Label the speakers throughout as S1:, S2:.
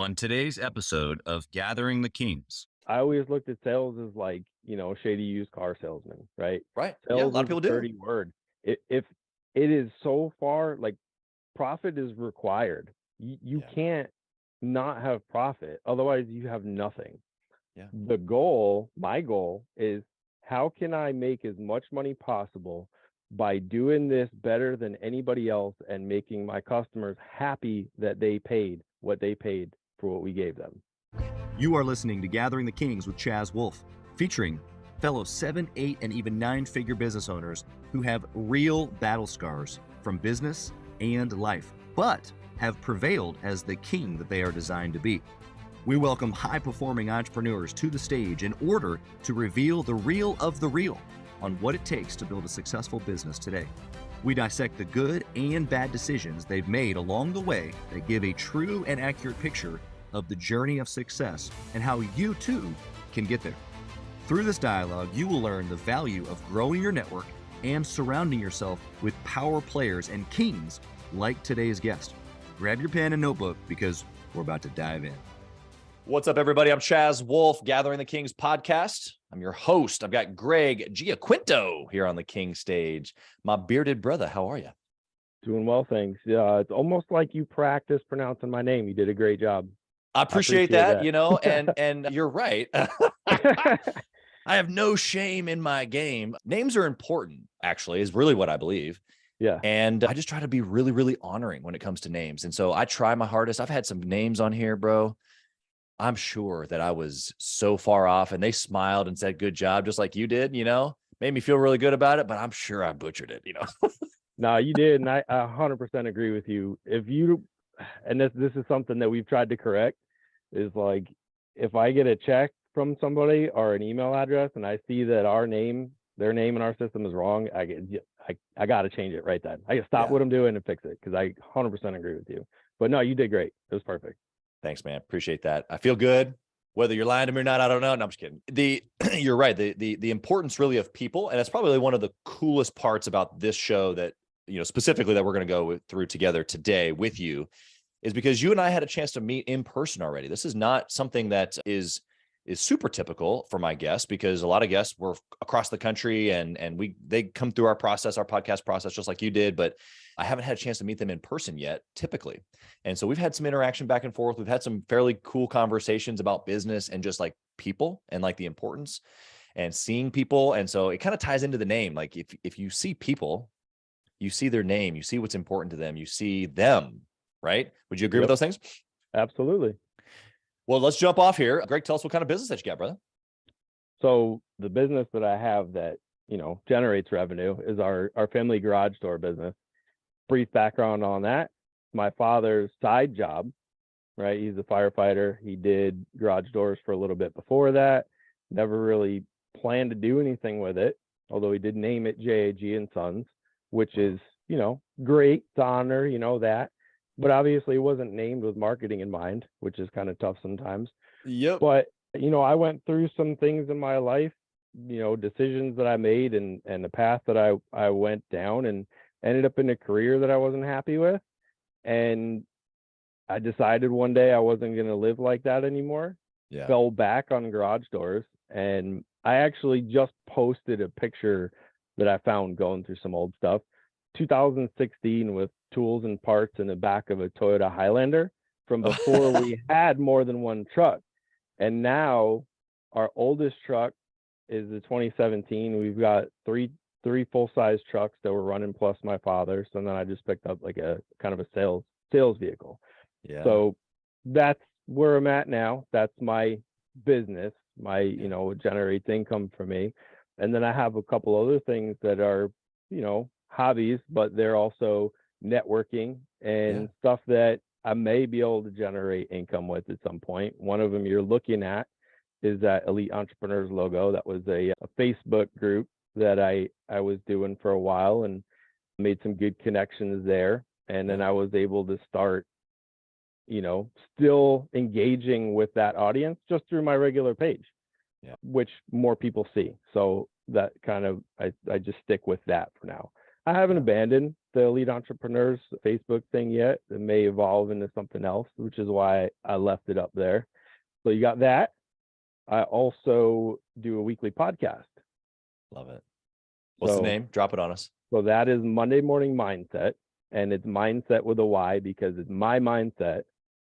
S1: On today's episode of Gathering the Kings.
S2: I always looked at sales as like, shady used car salesman, right?
S3: Right. Yeah, a
S2: Sales
S3: lot of
S2: is a
S3: people do.
S2: dirty word. If it is so far, like profit is required. You
S3: Yeah.
S2: can't not have profit. Otherwise you have nothing.
S3: Yeah.
S2: My goal is how can I make as much money possible by doing this better than anybody else and making my customers happy that they paid what they paid for what we gave them.
S1: You are listening to Gathering the Kings with Chaz, Wolfe, featuring fellow 7, 8, and even 9-figure business owners who have real battle scars from business and life, but have prevailed as the king that they are designed to be. We welcome high-performing entrepreneurs to the stage in order to reveal the real of the real on what it takes to build a successful business today. We dissect the good and bad decisions they've made along the way that give a true and accurate picture of the journey of success and how you too can get there. Through this dialogue, you will learn the value of growing your network and surrounding yourself with power players and kings like today's guest. Grab your pen and notebook because we're about to dive in.
S3: What's up, everybody? I'm Chaz Wolfe, Gathering the Kings podcast. I'm your host. I've got Greg Giaquinto here on the King stage. My bearded brother, how are you?
S2: Doing well, thanks. It's almost like you practiced pronouncing my name. You did a great job.
S3: I appreciate that. And you're right. I have no shame in my game. Names are important, actually, is really what I believe.
S2: Yeah.
S3: And I just try to be really, really honoring when it comes to names. And so I try my hardest. I've had some names on here, bro. I'm sure that I was so far off and they smiled and said, good job, just like you did, made me feel really good about it, but I'm sure I butchered it,
S2: No, you did. And I 100% agree with you. And this is something that we've tried to correct, is like, if I get a check from somebody or an email address and I see that their name in our system is wrong, I got to change it right then. I got to stop what I'm doing and fix it, because I 100% agree with you. But no, you did great. It was perfect.
S3: Thanks, man. Appreciate that. I feel good. Whether you're lying to me or not, I don't know. No, I'm just kidding. You're right. The importance really of people, and that's probably one of the coolest parts about this show that, specifically that we're going to go through together today with you, is because you and I had a chance to meet in person already. This is not something that is super typical for my guests, because a lot of guests were across the country and they come through our podcast process, just like you did, but I haven't had a chance to meet them in person yet, typically. And so we've had some interaction back and forth. We've had some fairly cool conversations about business and just like people and like the importance and seeing people. And so it kind of ties into the name. Like if you see people, you see their name, you see what's important to them, you see them, right? Would you agree with those things?
S2: Absolutely.
S3: Well, let's jump off here. Greg, tell us what kind of business that you got, brother.
S2: So the business that I have that, generates revenue is our family garage door business. Brief background on that. My father's side job, right? He's a firefighter. He did garage doors for a little bit before that. Never really planned to do anything with it, although he did name it J.A.G. and Sons, which is, great to honor, that. But obviously it wasn't named with marketing in mind, which is kind of tough sometimes.
S3: Yep.
S2: But, I went through some things in my life, decisions that I made and the path that I went down, and ended up in a career that I wasn't happy with. And I decided one day I wasn't going to live like that anymore.
S3: Yeah.
S2: Fell back on garage doors. And I actually just posted a picture that I found going through some old stuff, 2016, with tools and parts in the back of a Toyota Highlander from before we had more than one truck. And now our oldest truck is the 2017. We've got three full-size trucks that were running, plus my father's. And then I just picked up like a kind of a sales vehicle.
S3: Yeah.
S2: So that's where I'm at now. That's my business. It generates income for me. And then I have a couple other things that are, hobbies, but they're also networking and stuff that I may be able to generate income with at some point. One of them you're looking at is that Elite Entrepreneurs logo. That was a Facebook group that I was doing for a while and made some good connections there. And then I was able to start, still engaging with that audience just through my regular page, which more people see. So that kind of, I just stick with that for now. I haven't abandoned the Elite Entrepreneurs Facebook thing yet. It may evolve into something else, which is why I left it up there. So you got that. I also do a weekly podcast.
S3: Love it. What's the name? Drop it on us.
S2: So that is Monday Morning Myndset, and it's mindset with a Y because it's my mindset.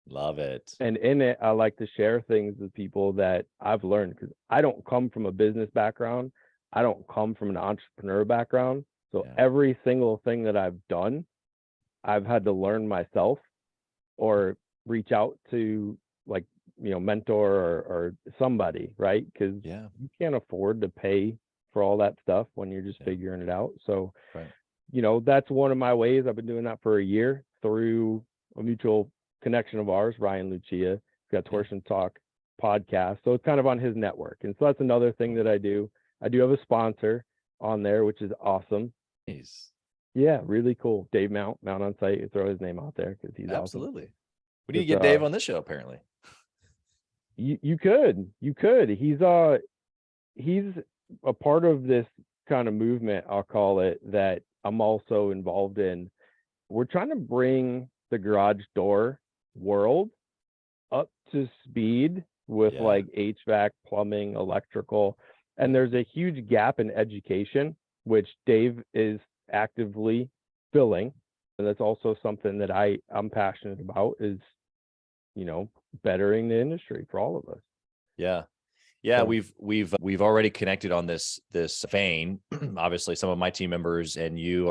S3: Love it.
S2: And in it, I like to share things with people that I've learned, because I don't come from a business background. I don't come from an entrepreneur background. So every single thing that I've done, I've had to learn myself or reach out to, like, mentor or somebody, right? Because you can't afford to pay for all that stuff when you're just figuring it out. So, that's one of my ways. I've been doing that for a year through a mutual connection of ours, Ryan Lucia. He's got Torsion Talk podcast. So it's kind of on his network. And so that's another thing that I do. I do have a sponsor on there, which is awesome.
S3: Nice.
S2: Yeah, really cool. Dave Mount on site. Throw his name out there because he's
S3: absolutely
S2: awesome.
S3: We need to get Dave on this show, apparently.
S2: You could. He's a part of this kind of movement, I'll call it, that I'm also involved in. We're trying to bring the garage door world up to speed with like HVAC, plumbing, electrical. And there's a huge gap in education, which Dave is actively filling. And that's also something that I'm passionate about, is, bettering the industry for all of us.
S3: Yeah. So, we've already connected on this vein. Obviously, some of my team members and you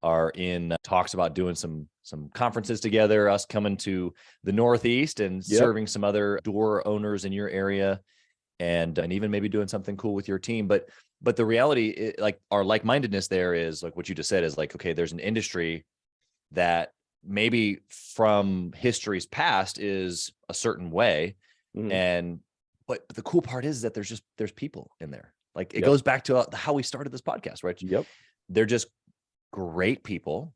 S3: are in talks about doing some conferences together, us coming to the Northeast and serving some other door owners in your area, and even maybe doing something cool with your team. But the reality, like, our like-mindedness there is like what you just said, is like, okay, there's an industry that maybe from history's past is a certain way. But the cool part is that there's people in there. Like, it goes back to how we started this podcast, right? They're just great people.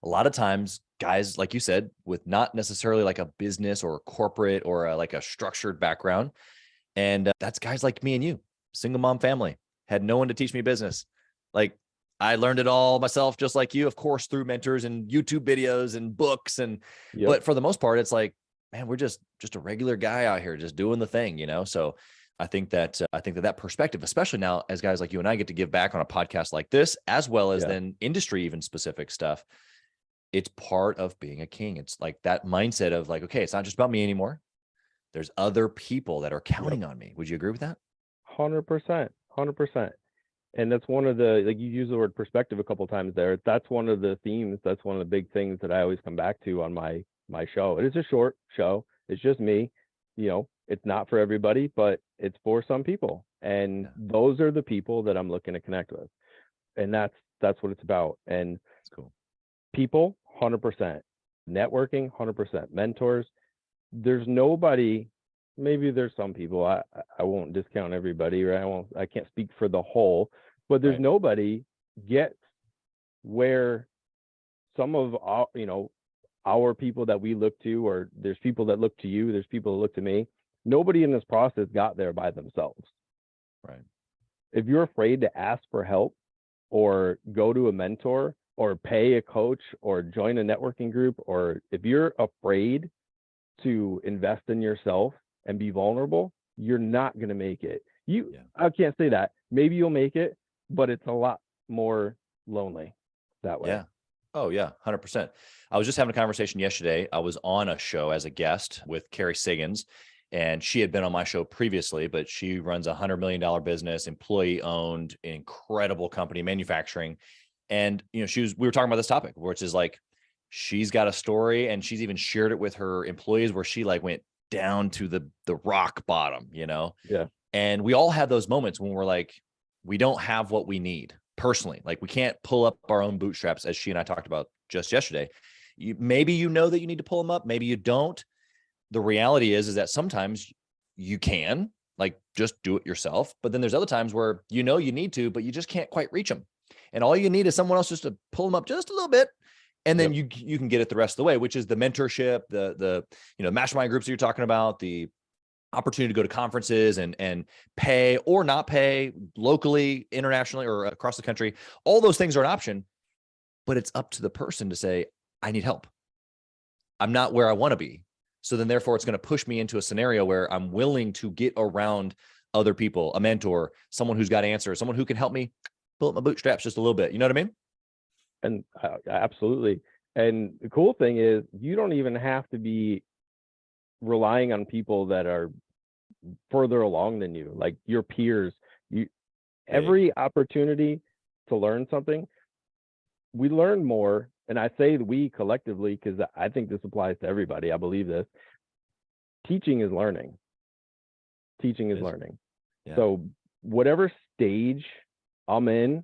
S3: A lot of times, guys, like you said, with not necessarily like a business or a corporate or like a structured background. And that's guys like me and you, single mom family, had no one to teach me business. Like, I learned it all myself, just like you, of course, through mentors and YouTube videos and books. And, but for the most part, it's like, man, we're just a regular guy out here, just doing the thing, So I think that perspective, especially now as guys like you and I get to give back on a podcast like this, as well as then industry, even specific stuff, it's part of being a king. It's like that mindset of like, okay, it's not just about me anymore. There's other people that are counting on me. Would you agree with that?
S2: 100%. And that's one of the, like, you use the word perspective a couple of times there. That's one of the themes. That's one of the big things that I always come back to on my show. It is a short show. It's just me. It's not for everybody, but it's for some people. And those are the people that I'm looking to connect with. And that's what it's about. And
S3: that's cool. People,
S2: 100%. Networking, 100%. Mentors. There's nobody, maybe there's some people, I won't discount everybody, right? I can't speak for the whole, but there's nobody gets where some of our people that we look to, or there's people that look to you, there's people that look to me. Nobody in this process got there by themselves.
S3: Right.
S2: If you're afraid to ask for help or go to a mentor or pay a coach or join a networking group, or if you're afraid to invest in yourself and be vulnerable, you're not going to make it. I can't say that. Maybe you'll make it, but it's a lot more lonely that way.
S3: Yeah. Oh yeah, 100%. I was just having a conversation yesterday. I was on a show as a guest with Carrie Siggins, and she had been on my show previously, but she runs a $100 million business, employee owned, incredible company, manufacturing. And, we were talking about this topic, which is like, she's got a story, and she's even shared it with her employees where she like went down to the rock bottom, Yeah. And we all have those moments when we're like, we don't have what we need personally. Like, we can't pull up our own bootstraps, as she and I talked about just yesterday. Maybe that you need to pull them up. Maybe you don't. The reality is that sometimes you can, like, just do it yourself. But then there's other times where you need to, but you just can't quite reach them. And all you need is someone else just to pull them up just a little bit. And then you can get it the rest of the way, which is the mentorship, the mastermind groups that you're talking about, the opportunity to go to conferences and pay or not pay locally, internationally, or across the country. All those things are an option, but it's up to the person to say, I need help. I'm not where I want to be. So then therefore it's going to push me into a scenario where I'm willing to get around other people, a mentor, someone who's got answers, someone who can help me pull up my bootstraps just a little bit. You know what I mean?
S2: And absolutely. And the cool thing is you don't even have to be relying on people that are further along than you, like your peers. Every opportunity to learn something, we learn more. And I say we collectively, because I think this applies to everybody. I believe this. Teaching is learning. Teaching is learning. Yeah. So whatever stage I'm in,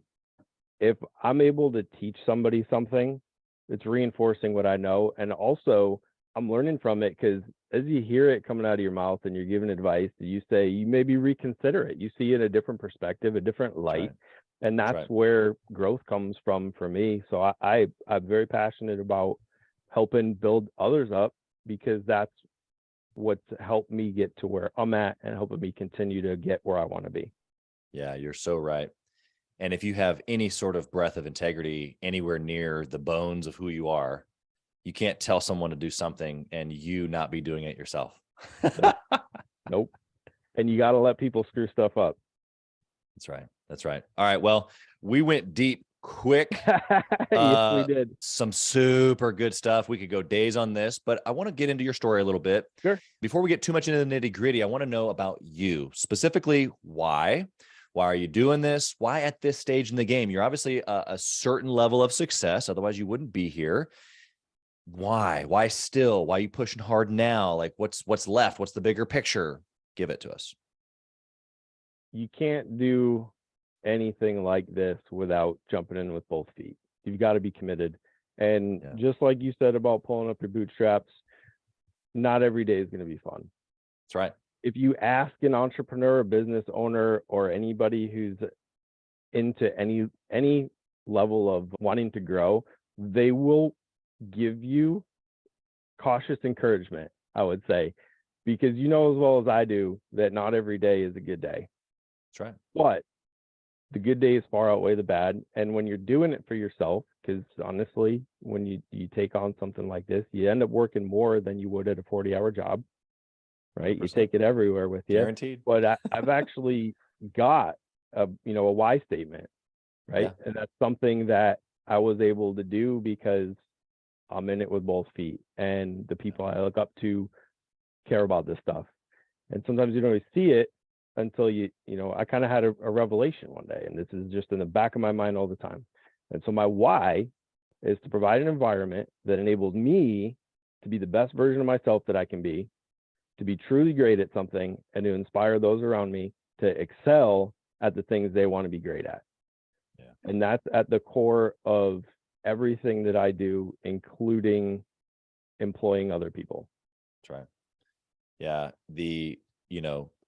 S2: if I'm able to teach somebody something, it's reinforcing what I know. And also I'm learning from it, because as you hear it coming out of your mouth and you're giving advice, you say, you maybe reconsider it. You see it a different perspective, a different light. Right. And that's where growth comes from for me. So I'm very passionate about helping build others up, because that's what's helped me get to where I'm at and helping me continue to get where I want to be.
S3: Yeah, you're so right. And if you have any sort of breath of integrity anywhere near the bones of who you are, you can't tell someone to do something and you not be doing it yourself.
S2: Nope. And you got to let people screw stuff up.
S3: That's right. That's right. All right. Well, we went deep quick.
S2: Yes, we did.
S3: Some super good stuff. We could go days on this, but I want to get into your story a little bit.
S2: Sure.
S3: Before we get too much into the nitty gritty, I want to know about you specifically. Why are you doing this? Why at this stage in the game? You're obviously a certain level of success. Otherwise you wouldn't be here. Why still? Why are you pushing hard now? Like what's left? What's the bigger picture? Give it to us.
S2: You can't do anything like this without jumping in with both feet. You've got to be committed. And just like you said about pulling up your bootstraps, not every day is going to be fun.
S3: That's right.
S2: If you ask an entrepreneur, a business owner, or anybody who's into any level of wanting to grow, they will give you cautious encouragement, I would say, because you know as well as I do that not every day is a good day.
S3: That's right.
S2: But the good days far outweigh the bad. And when you're doing it for yourself, because honestly, when you take on something like this, you end up working more than you would at a 40-hour job, right? 100%. You take it everywhere with you.
S3: Guaranteed.
S2: But I've actually got a why statement, right? Yeah. And that's something that I was able to do because I'm in it with both feet, and the people I look up to care about this stuff. And sometimes you don't always see it until I kind of had a revelation one day, and this is just in the back of my mind all the time. And so my why is to provide an environment that enables me to be the best version of myself that I can be, to be truly great at something, and to inspire those around me to excel at the things they want to be great at. Yeah. And that's at the core of everything that I do, including employing other people.
S3: That's right. Yeah.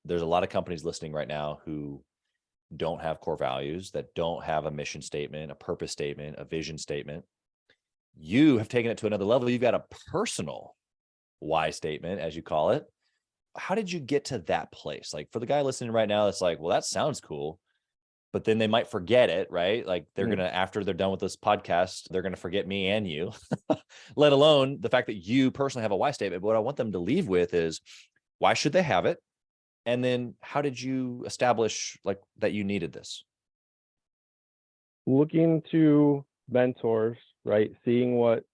S3: There's a lot of companies listening right now who don't have core values, that don't have a mission statement, a purpose statement, a vision statement. You have taken it to another level. You've got a personal why statement, as you call it. How did you get to that place? Like for the guy listening right now, it's like, well, that sounds cool, but then they might forget it, right? Like they're going to, after they're done with this podcast, they're going to forget me and you, let alone the fact that you personally have a why statement. But what I want them to leave with is, why should they have it? And then how did you establish like that you needed this?
S2: Looking to mentors, right? Seeing what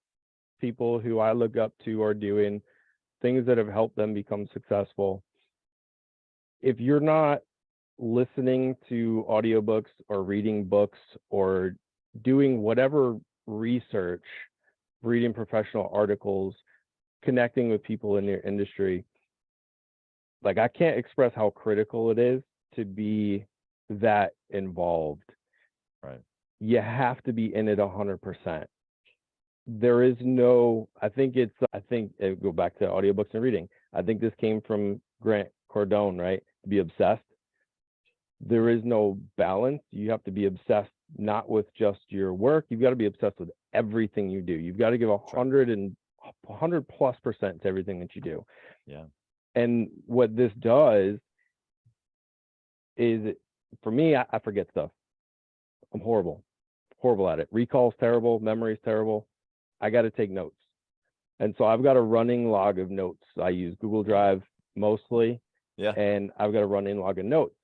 S2: people who I look up to are doing, things that have helped them become successful. If you're not listening to audiobooks or reading books or doing whatever research, reading professional articles, connecting with people in your industry, like I can't express how critical it is to be that involved.
S3: Right.
S2: You have to be in it 100%. There is I think it go back to audiobooks and reading. I think this came from Grant Cardone, right? To be obsessed. There is no balance. You have to be obsessed, not with just your work. You've got to be obsessed with everything you do. You've got to give 100+ % to everything that you do.
S3: Yeah.
S2: And what this does is, for me, I forget stuff. I'm horrible at it. Recall's terrible. Memory's terrible. I got to take notes. And so I've got a running log of notes. I use Google Drive mostly.
S3: Yeah.
S2: And I've got a running log of notes.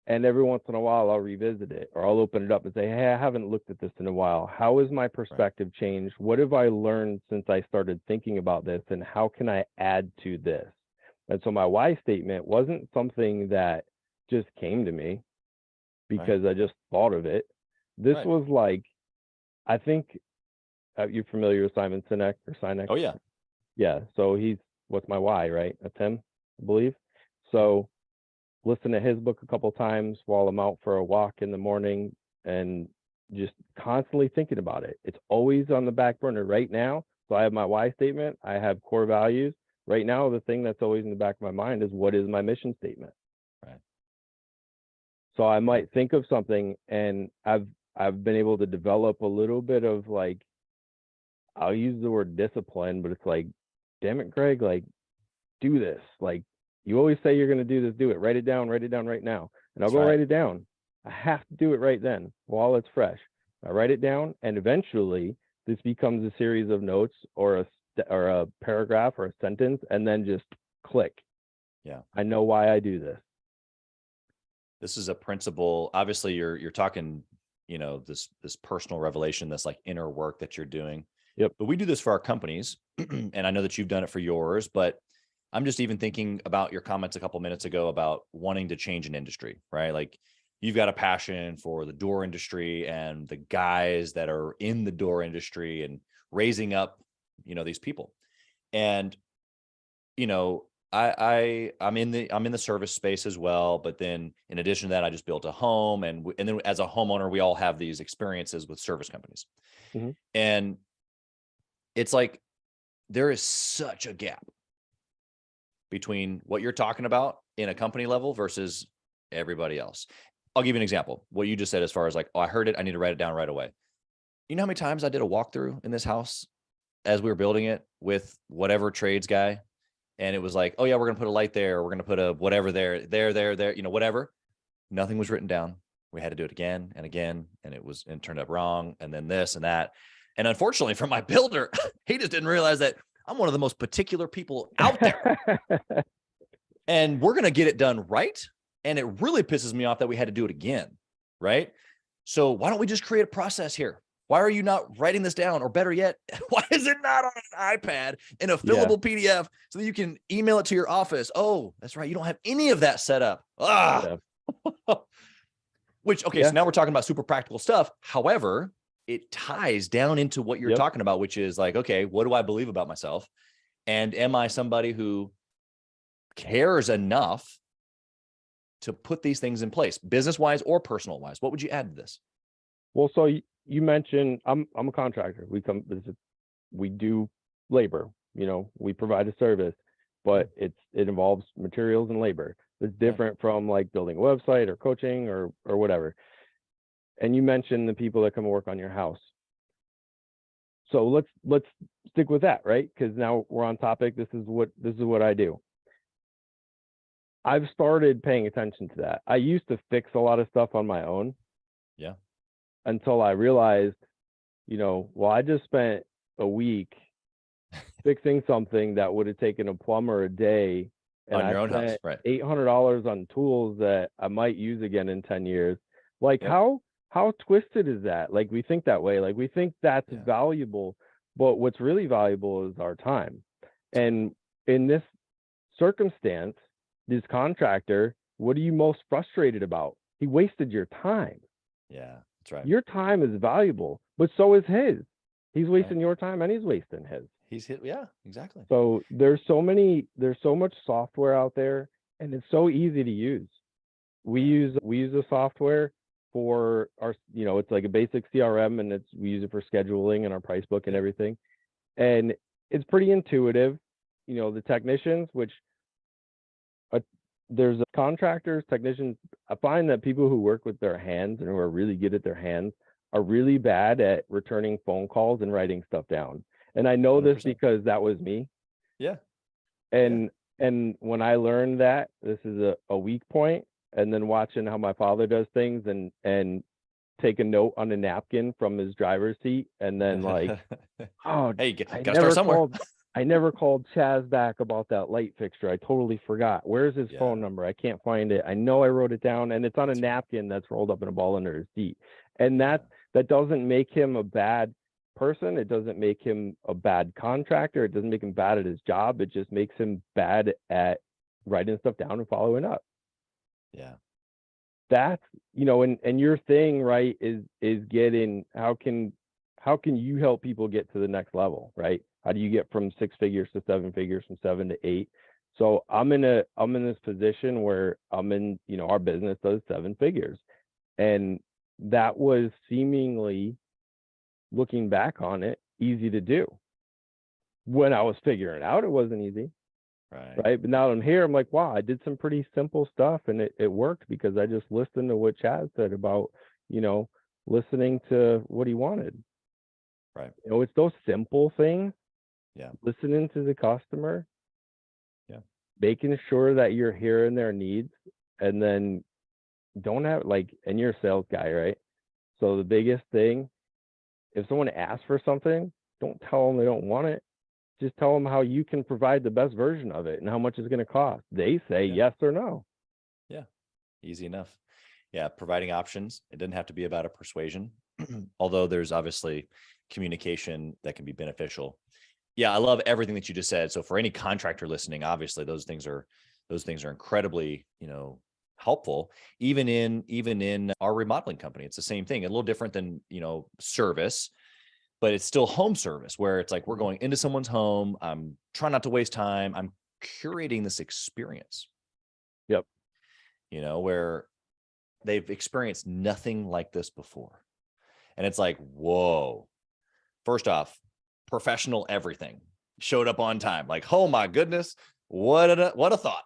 S2: And every once in a while, I'll revisit it, or I'll open it up and say, hey, I haven't looked at this in a while. How has my perspective changed? What have I learned since I started thinking about this? And how can I add to this? And so my why statement wasn't something that just came to me because I just thought of it. This was like, I think, you're familiar with Simon Sinek or Sinek?
S3: Oh, yeah.
S2: Yeah. So he's, what's my why, right? That's him, I believe. So listen to his book a couple times while I'm out for a walk in the morning, and just constantly thinking about it. It's always on the back burner right now. So I have my why statement. I have core values. Right now, the thing that's always in the back of my mind is, what is my mission statement?
S3: Right.
S2: So I might think of something, and I've been able to develop a little bit of, like, I'll use the word discipline, but it's like, damn it, Greg, like, do this. Like, you always say you're going to do this, do it. Write it down right now. And I'll go write it down. I have to do it right then while it's fresh. I write it down, and eventually this becomes a series of notes or a paragraph or a sentence, and then just click.
S3: Yeah.
S2: I know why I do this.
S3: This is a principle. Obviously, you're talking, this personal revelation, this like inner work that you're doing.
S2: Yep.
S3: But we do this for our companies, and I know that you've done it for yours, but I'm just even thinking about your comments a couple minutes ago about wanting to change an industry, right? Like, you've got a passion for the door industry and the guys that are in the door industry and raising up, these people. And, I'm in the service space as well. But then in addition to that, I just built a home, and then as a homeowner, we all have these experiences with service companies.
S2: Mm-hmm.
S3: And it's like, there is such a gap between what you're talking about in a company level versus everybody else. I'll give you an example. What you just said, as far as like, oh, I heard it, I need to write it down right away. You know how many times I did a walkthrough in this house as we were building it with whatever trades guy? And it was like, oh yeah, we're going to put a light there. We're going to put a whatever there, whatever. Nothing was written down. We had to do it again and again. And it turned up wrong. And then this and that. And unfortunately for my builder, he just didn't realize that I'm one of the most particular people out there. And we're going to get it done right. And it really pisses me off that we had to do it again. Right. So why don't we just create a process here? Why are you not writing this down? Or better yet, why is it not on an iPad in a fillable PDF so that you can email it to your office? Oh, that's right. You don't have any of that set up. Which, okay, so now we're talking about super practical stuff. However, it ties down into what you're talking about, which is like, okay, what do I believe about myself? And am I somebody who cares enough to put these things in place, business-wise or personal-wise? What would you add to this?
S2: Well, so you mentioned I'm a contractor. We do labor. We provide a service, but it involves materials and labor. It's different from like building a website or coaching or whatever. And you mentioned the people that come work on your house. So let's stick with that, right? Because now we're on topic. This is what I do. I've started paying attention to that. I used to fix a lot of stuff on my own.
S3: Yeah.
S2: Until I realized, well, I just spent a week fixing something that would have taken a plumber a day, and
S3: on your
S2: I
S3: own house,
S2: spent
S3: right?
S2: $800 on tools that I might use again in 10 years. Like, how twisted is that? Like, we think that way. Like, we think that's valuable, but what's really valuable is our time. And in this circumstance, this contractor, what are you most frustrated about? He wasted your time.
S3: Yeah, that's right.
S2: Your time is valuable, but so is his. He's wasting your time, and he's wasting his.
S3: Yeah, exactly.
S2: So there's so much software out there, and it's so easy to use. We use the software for our, it's like a basic CRM, and we use it for scheduling and our price book and everything. And it's pretty intuitive. The technicians, which there's contractors, technicians. I find that people who work with their hands and who are really good at their hands are really bad at returning phone calls and writing stuff down. And I know 100%. This because that was me.
S3: Yeah.
S2: And And when I learned that this is a weak point, and then watching how my father does things and take a note on a napkin from his driver's seat, and then like, oh,
S3: Hey,
S2: I
S3: gotta start somewhere.
S2: never called Chaz back about that light fixture. I totally forgot. Where's his phone number? I can't find it. I know I wrote it down, and it's on a napkin that's rolled up in a ball under his seat. And that doesn't make him a bad person. It doesn't make him a bad contractor. It doesn't make him bad at his job. It just makes him bad at writing stuff down and following up.
S3: Yeah.
S2: That's, and your thing, right, is getting, how can you help people get to the next level, right? How do you get from 6 figures to 7 figures, from 7 to 8? So I'm in this position where I'm in, our business does 7 figures. And that was seemingly, looking back on it, easy to do. When I was figuring it out, it wasn't easy. Right. But now I'm here, I'm like, wow, I did some pretty simple stuff, and it worked because I just listened to what Chaz said about, listening to what he wanted.
S3: Right.
S2: It's those simple things.
S3: Yeah.
S2: Listening to the customer.
S3: Yeah.
S2: Making sure that you're hearing their needs, and then don't have and you're a sales guy, right? So the biggest thing, if someone asks for something, don't tell them they don't want it. Just tell them how you can provide the best version of it and how much it's going to cost. They say yes or no.
S3: Yeah. Easy enough. Yeah. Providing options. It doesn't have to be about a persuasion, although there's obviously communication that can be beneficial. Yeah. I love everything that you just said. So for any contractor listening, obviously those things are incredibly, helpful. Even in our remodeling company, it's the same thing. A little different than, service, but it's still home service, where it's like we're going into someone's home. I'm trying not to waste time. I'm curating this experience.
S2: Yep.
S3: Where they've experienced nothing like this before. And it's like, whoa. First off, professional everything. Showed up on time. Like, oh my goodness, what a thought,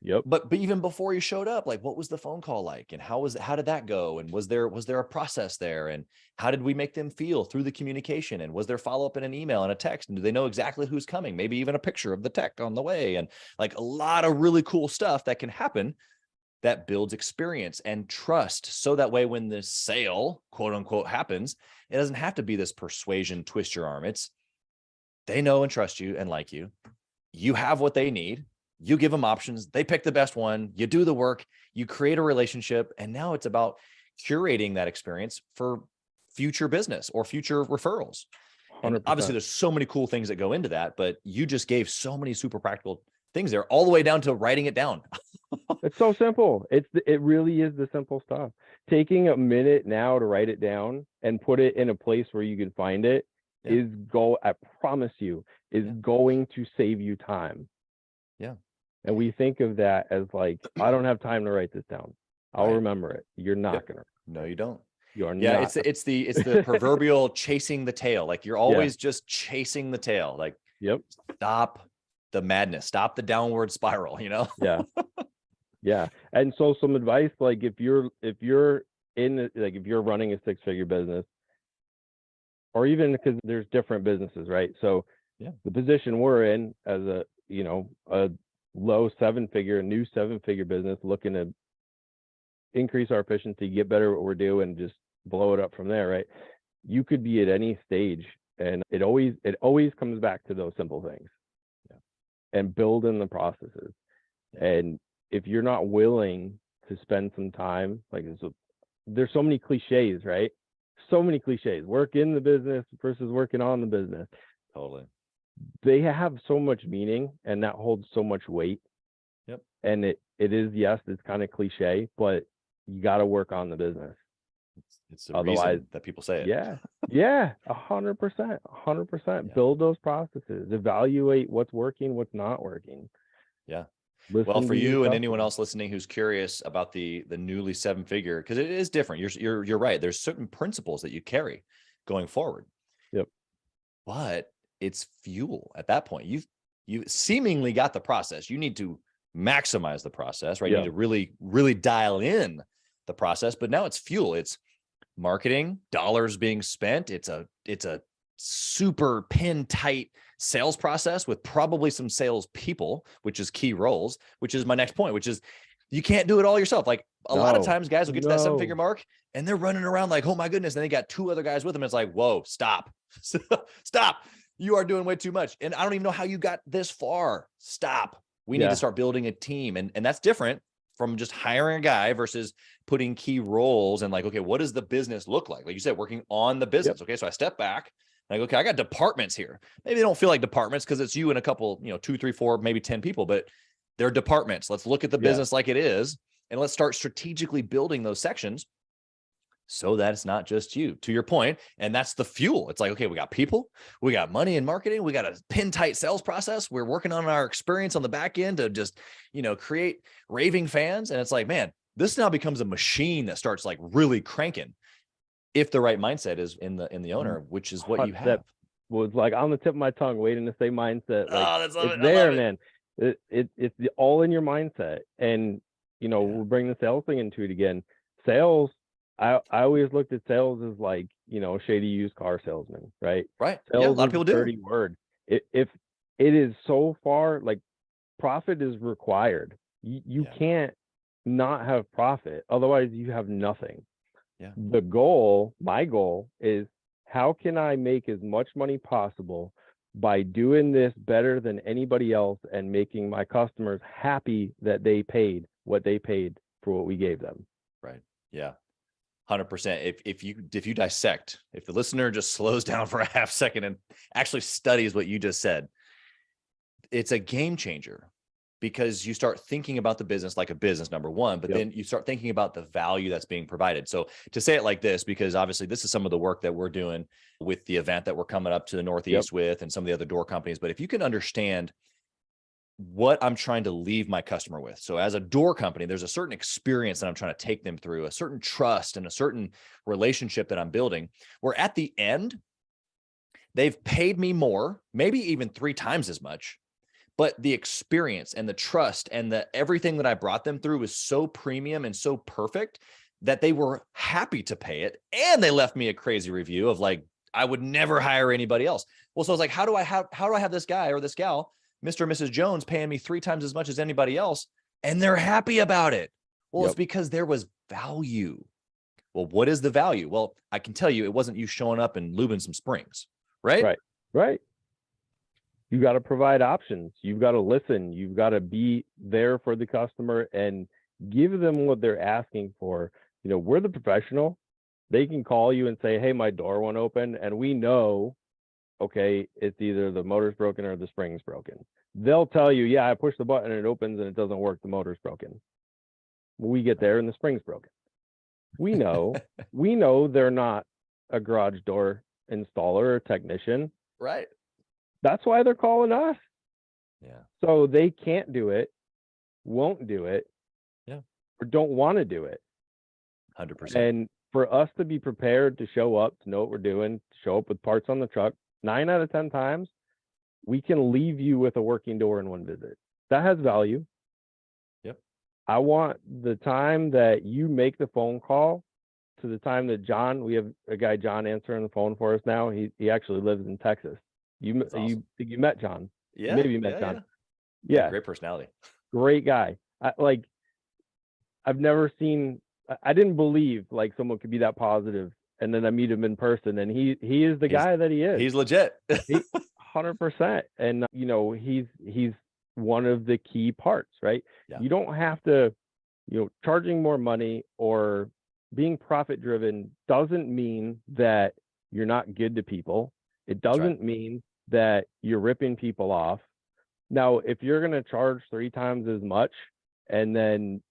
S2: Yep.
S3: But even before you showed up, like, what was the phone call like, and how did that go? And was there a process there? And how did we make them feel through the communication? And was there follow-up in an email and a text? And do they know exactly who's coming? Maybe even a picture of the tech on the way. And like a lot of really cool stuff that can happen that builds experience and trust. So that way, when the sale, quote unquote, happens, it doesn't have to be this persuasion, twist your arm. It's they know and trust you and like you. You have what they need. You give them options. They pick the best one. You do the work. You create a relationship. And now it's about curating that experience for future business or future referrals. 100%. And obviously, there's so many cool things that go into that, but you just gave so many super practical things there, all the way down to writing it down.
S2: It's so simple. It really is the simple stuff. Taking a minute now to write it down and put it in a place where you can find it I promise you, is going to save you time.
S3: Yeah.
S2: And we think of that as like, I don't have time to write this down. I'll remember it. You're not gonna.
S3: No, you don't.
S2: You're not.
S3: Yeah, it's the proverbial chasing the tail. Like you're always just chasing the tail. Like, stop the madness, stop the downward spiral,
S2: Yeah. Yeah. And so some advice, like if you're running a 6-figure business, or even because there's different businesses, right? So the position we're in as a low 7-figure, new 7-figure business, looking to increase our efficiency, get better at what we're doing, just blow it up from there, right? You could be at any stage, and it always comes back to those simple things, and building the processes. And if you're not willing to spend some time, there's so many cliches, right? So many cliches. Work in the business versus working on the business.
S3: Totally.
S2: They have so much meaning, and that holds so much weight.
S3: Yep.
S2: And it is, yes, it's kind of cliche, but you got to work on the business.
S3: It's the reason that people say it.
S2: Yeah, 100%. Build those processes. Evaluate what's working, what's not working.
S3: Yeah.
S2: Listen
S3: well, for you and anyone else listening who's curious about the newly 7-figure, because it is different. You're right. There's certain principles that you carry going forward.
S2: Yep.
S3: But it's fuel at that point. You seemingly got the process. You need to maximize the process, right? You need to really, really dial in the process. But now it's fuel. It's marketing, dollars being spent. It's a super pin tight sales process with probably some sales people, which is key roles, which is my next point, which is you can't do it all yourself. Like a lot of times guys will get to that 7-figure mark and they're running around like, oh my goodness. And they got 2 other guys with them. It's like, whoa, stop, stop. You are doing way too much. And I don't even know how you got this far. Stop. We need to start building a team. And that's different from just hiring a guy versus putting key roles and like, okay, what does the business look like? Like you said, working on the business. Okay. So I step back and I go, okay, I got departments here. Maybe they don't feel like departments because it's you and a couple, 2, 3, 4, maybe 10 people, but they're departments. Let's look at the business like it is. And let's start strategically building those sections so that it's not just you, to your point. And that's the fuel. It's like, okay, we got people, we got money in marketing, we got a pin tight sales process. We're working on our experience on the back end to just, create raving fans. And it's like, man, this now becomes a machine that starts like really cranking if the right mindset is in the owner, which is what you have.
S2: That was like on the tip of my tongue, waiting to say mindset. Like,
S3: it's
S2: there, man. It's all in your mindset. And, we'll bring the sales thing into it again. Sales, I always looked at sales as like, shady used car salesman, right?
S3: Right.
S2: Sales
S3: a lot of people do.
S2: Dirty word. If it is so far, like profit is required. You can't not have profit. Otherwise you have nothing.
S3: Yeah.
S2: My goal is how can I make as much money possible by doing this better than anybody else and making my customers happy that they paid what they paid for what we gave them.
S3: Right. Yeah. 100%. If you dissect, if the listener just slows down for a half second and actually studies what you just said, it's a game changer because you start thinking about the business like a business, number one, but then you start thinking about the value that's being provided. So to say it like this, because obviously this is some of the work that we're doing with the event that we're coming up to the Northeast with and some of the other door companies. But if you can understand what I'm trying to leave my customer with. So as a door company, there's a certain experience that I'm trying to take them through, a certain trust and a certain relationship that I'm building, where at the end, they've paid me more, maybe even 3 times as much, but the experience and the trust and the everything that I brought them through was so premium and so perfect that they were happy to pay it. And they left me a crazy review of like, I would never hire anybody else. Well, so I was like, how do I have this guy or this gal, Mr. and Mrs. Jones, paying me 3 times as much as anybody else, and they're happy about it? Well, it's because there was value. Well, what is the value? Well, I can tell you, it wasn't you showing up and lubing some springs, right?
S2: Right. You got to provide options. You've got to listen. You've got to be there for the customer and give them what they're asking for. We're the professional. They can call you and say, hey, my door won't open. And we know, okay, it's either the motor's broken or the spring's broken. They'll tell you, yeah, I push the button and it opens and it doesn't work. The motor's broken. We get there and the spring's broken. We know they're not a garage door installer or technician.
S3: Right.
S2: That's why they're calling us.
S3: Yeah.
S2: So they can't do it, won't do it, or don't want to do it.
S3: 100%.
S2: And for us to be prepared to show up, to know what we're doing, to show up with parts on the truck, 9 out of 10 times, we can leave you with a working door in one visit. That has value.
S3: Yep.
S2: I want the time that you make the phone call to the time that John, we have a guy, John, answering the phone for us now. He actually lives in Texas. Awesome. You met John.
S3: Yeah.
S2: Maybe you met John.
S3: Yeah. Great personality.
S2: Great guy. I've never seen, I didn't believe like someone could be that positive, and then I meet him in person and he is the guy that he is.
S3: He's legit.
S2: 100%. And he's one of the key parts, right?
S3: Yeah.
S2: You don't have to, charging more money or being profit driven doesn't mean that you're not good to people. It doesn't mean that you're ripping people off. Now, if you're going to charge 3 times as much and then,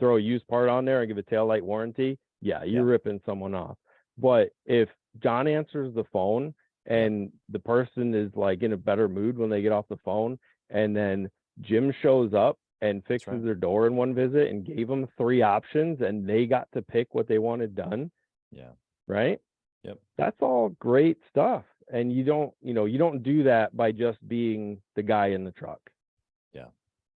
S2: throw a used part on there and give a taillight warranty, you're ripping someone off. But if John answers the phone and the person is like in a better mood when they get off the phone, and then Jim shows up and fixes their door in one visit and gave them 3 options and they got to pick what they wanted done.
S3: Yeah.
S2: Right.
S3: Yep.
S2: That's all great stuff. And you don't do that by just being the guy in the truck.
S3: Yeah.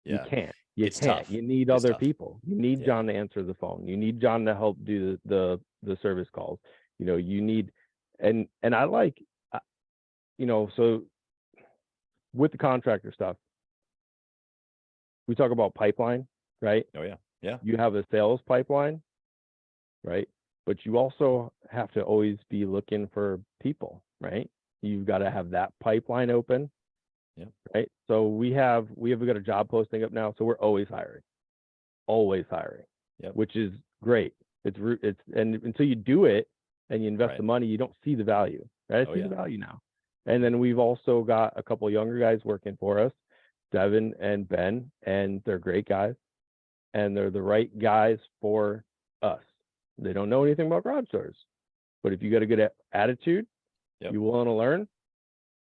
S2: You can't. It's
S3: tough.
S2: You need other people. You need John to answer the phone. You need John to help do the service calls. You need, and I like, so with the contractor stuff, we talk about pipeline, right?
S3: Oh yeah. Yeah.
S2: You have a sales pipeline, right? But you also have to always be looking for people, right? You've got to have that pipeline open.
S3: Yeah.
S2: Right. So we have got a job posting up now. So we're always hiring.
S3: Yep.
S2: Which is great. And until you do it and you invest
S3: Right.
S2: the money, you don't see the value. Right? I see the
S3: yeah.
S2: value now. And then we've also got a couple of younger guys working for us, Devin and Ben, and they're great guys. And they're the right guys for us. They don't know anything about garage doors. But if you got a good attitude,
S3: Yep.
S2: you willing to learn,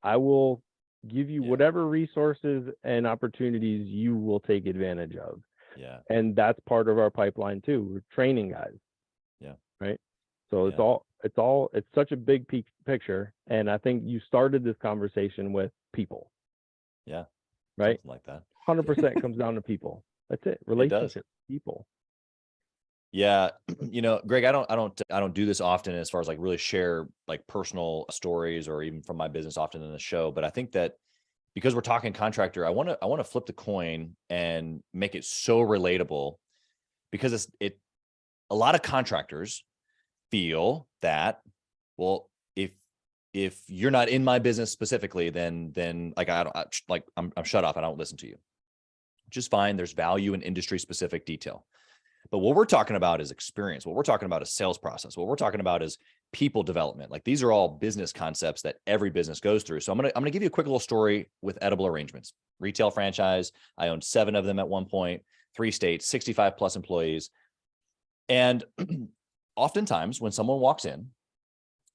S2: I will give you
S3: Yeah.
S2: whatever resources and opportunities you will take advantage of.
S3: Yeah.
S2: And that's part of our pipeline too. We're training guys.
S3: Yeah.
S2: Right. So
S3: Yeah.
S2: it's such a big picture. And I think you started this conversation with people.
S3: Yeah.
S2: Right.
S3: Something like that.
S2: 100% comes down to people. That's it. Relationships, people.
S3: Yeah. Greg, I don't do this often as far as like really share like personal stories or even from my business often in the show. But I think that because we're talking contractor, I want to flip the coin and make it so relatable, because a lot of contractors feel that, well, if you're not in my business specifically, then like I'm shut off. I don't listen to you, which is fine. There's value in industry specific detail. But what we're talking about is experience. What we're talking about is sales process. What we're talking about is people development. Like these are all business concepts that every business goes through. So I'm gonna give you a quick little story with Edible Arrangements. Retail franchise. I owned 7 of them at one point, 3 states, 65 plus employees. And oftentimes when someone walks in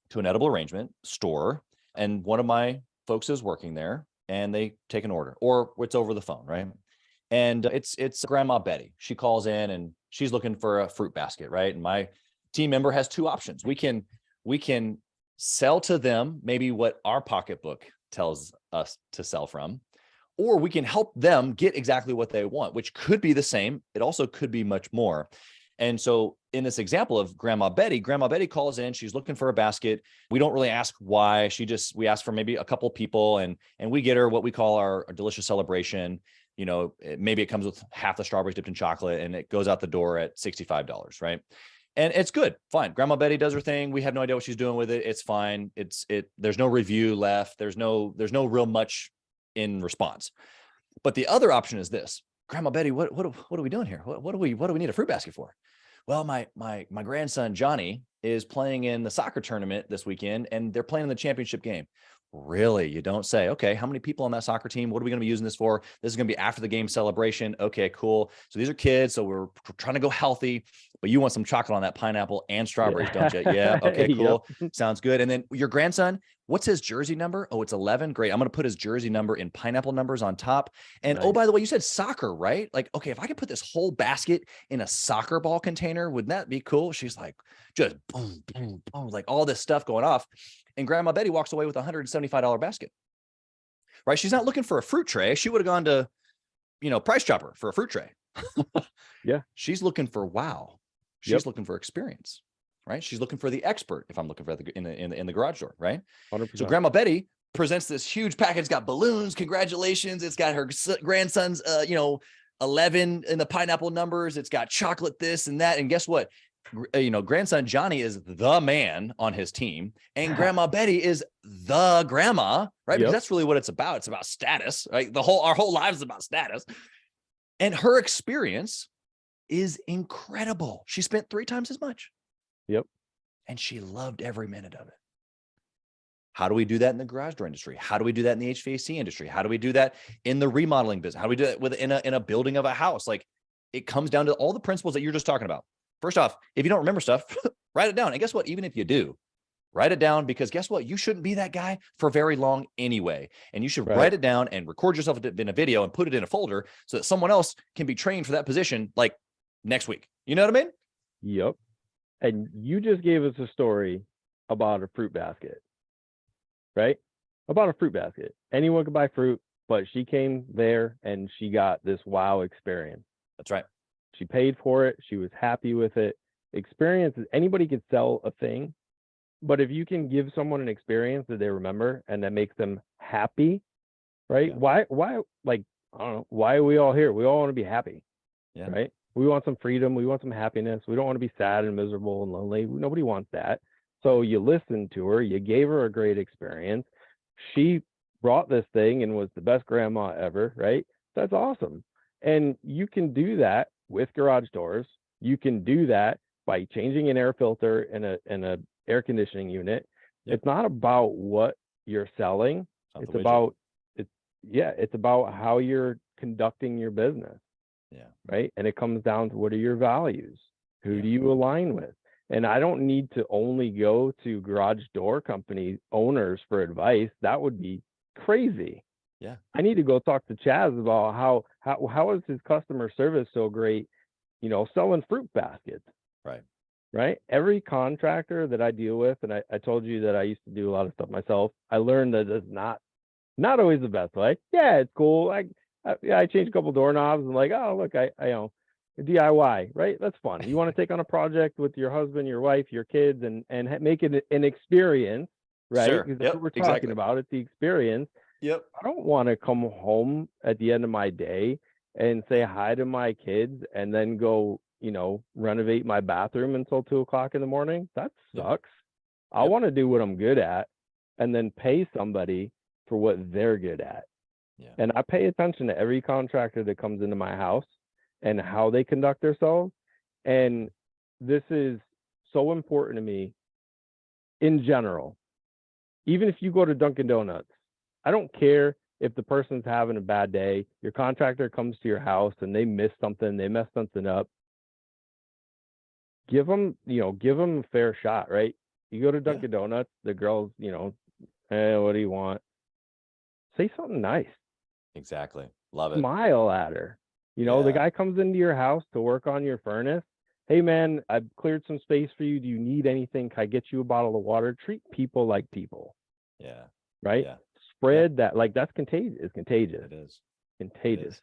S3: to an Edible Arrangement store and one of my folks is working there and they take an order, or it's over the phone, right? And it's Grandma Betty. She calls in and she's looking for a fruit basket, right? And my team member has 2 options. We can sell to them maybe what our pocketbook tells us to sell from, or we can help them get exactly what they want, which could be the same. It also could be much more. And so in this example of Grandma Betty calls in, she's looking for a basket. We don't really ask why. We ask for maybe a couple people and we get her what we call our delicious celebration. Maybe it comes with half the strawberries dipped in chocolate and it goes out the door at $65, right? And it's good, fine. Grandma Betty does her thing. We have no idea what she's doing with it. It's fine. There's no review left. There's no real much in response. But the other option is this: Grandma Betty, what are we doing here? What do we need a fruit basket for? Well, my grandson Johnny is playing in the soccer tournament this weekend and they're playing in the championship game. Really? You don't say. Okay, how many people on that soccer team? What are we going to be using this for? This is going to be after the game celebration. Okay, cool. So these are kids. So we're trying to go healthy, but you want some chocolate on that pineapple and strawberries, don't you? Yeah. Okay, cool. Yep. Sounds good. And then your grandson, what's his jersey number? Oh, it's 11. Great. I'm going to put his jersey number in pineapple numbers on top. And nice. Oh, by the way, you said soccer, right? Like, okay, if I could put this whole basket in a soccer ball container, wouldn't that be cool? She's like, just boom, boom, boom, like all this stuff going off. And Grandma Betty walks away with a $175 basket, right? She's not looking for a fruit tray. She would have gone to, Price Chopper for a fruit tray.
S2: Yeah.
S3: She's looking for wow. She's looking for experience, right? She's looking for the expert. If I'm looking for in the garage door, right?
S2: 100%.
S3: So Grandma Betty presents this huge package. It's got balloons. Congratulations. It's got her grandson's, 11 in the pineapple numbers. It's got chocolate, this and that. And guess what? Grandson Johnny is the man on his team and Grandma Betty is the grandma, right? Because that's really what it's about. It's about status, right? Our whole lives is about status. And her experience is incredible. She spent 3 times as much.
S2: Yep.
S3: And she loved every minute of it. How do we do that in the garage door industry? How do we do that in the HVAC industry? How do we do that in the remodeling business? How do we do that in a building of a house? Like it comes down to all the principles that you're just talking about. First off, if you don't remember stuff, write it down. And guess what? Even if you do, write it down, because guess what? You shouldn't be that guy for very long anyway. And you should write it down and record yourself in a video and put it in a folder so that someone else can be trained for that position like next week. You know what I mean?
S2: Yep. And you just gave us a story about a fruit basket, right? About a fruit basket. Anyone could buy fruit, but she came there and she got this wow experience.
S3: That's right.
S2: She paid for it. She was happy with it. Experience is anybody can sell a thing, but if you can give someone an experience that they remember and that makes them happy, right?
S3: Yeah.
S2: Why, like, I don't know, why are we all here? We all want to be happy,
S3: Yeah.
S2: right? We want some freedom. We want some happiness. We don't want to be sad and miserable and lonely. Nobody wants that. So you listened to her, you gave her a great experience. She brought this thing and was the best grandma ever, right? That's awesome. And you can do that with garage doors. You can do that by changing an air filter in a air conditioning unit.
S3: Yep.
S2: It's not about what you're selling.
S3: Not the
S2: It's
S3: widget.
S2: about it's about how you're conducting your business.
S3: Yeah.
S2: Right. And it comes down to, what are your values? Who
S3: Yeah.
S2: do you align with? And I don't need to only go to garage door company owners for advice. That would be crazy.
S3: Yeah.
S2: I need to go talk to Chaz about how is his customer service so great, selling fruit baskets.
S3: Right.
S2: Right. Every contractor that I deal with, and I told you that I used to do a lot of stuff myself, I learned that it's not always the best way. Yeah, it's cool. I changed a couple doorknobs and, like, oh, look, I DIY, right? That's fun. You want to take on a project with your husband, your wife, your kids, and make it an experience, right?
S3: Sure.
S2: Because that's
S3: Yep,
S2: what we're
S3: exactly.
S2: talking about. It's the experience.
S3: Yep.
S2: I don't want to come home at the end of my day and say hi to my kids and then go, renovate my bathroom until 2 o'clock in the morning. That
S3: Yep.
S2: sucks. I
S3: Yep.
S2: want to do what I'm good at and then pay somebody for what they're good at.
S3: Yeah.
S2: And I pay attention to every contractor that comes into my house and how they conduct themselves. And this is so important to me in general. Even if you go to Dunkin' Donuts, I don't care if the person's having a bad day. Your contractor comes to your house and they miss something, they mess something up. Give them a fair shot, right? You go to Dunkin' Donuts, the girls, hey, what do you want? Say something nice.
S3: Exactly. Love it.
S2: Smile at her. The guy comes into your house to work on your furnace. Hey, man, I've cleared some space for you. Do you need anything? Can I get you a bottle of water? Treat people like people.
S3: Yeah.
S2: Right?
S3: Yeah.
S2: Spread that. Like, that's contagious. It's contagious.
S3: It is.
S2: Contagious.
S3: It is.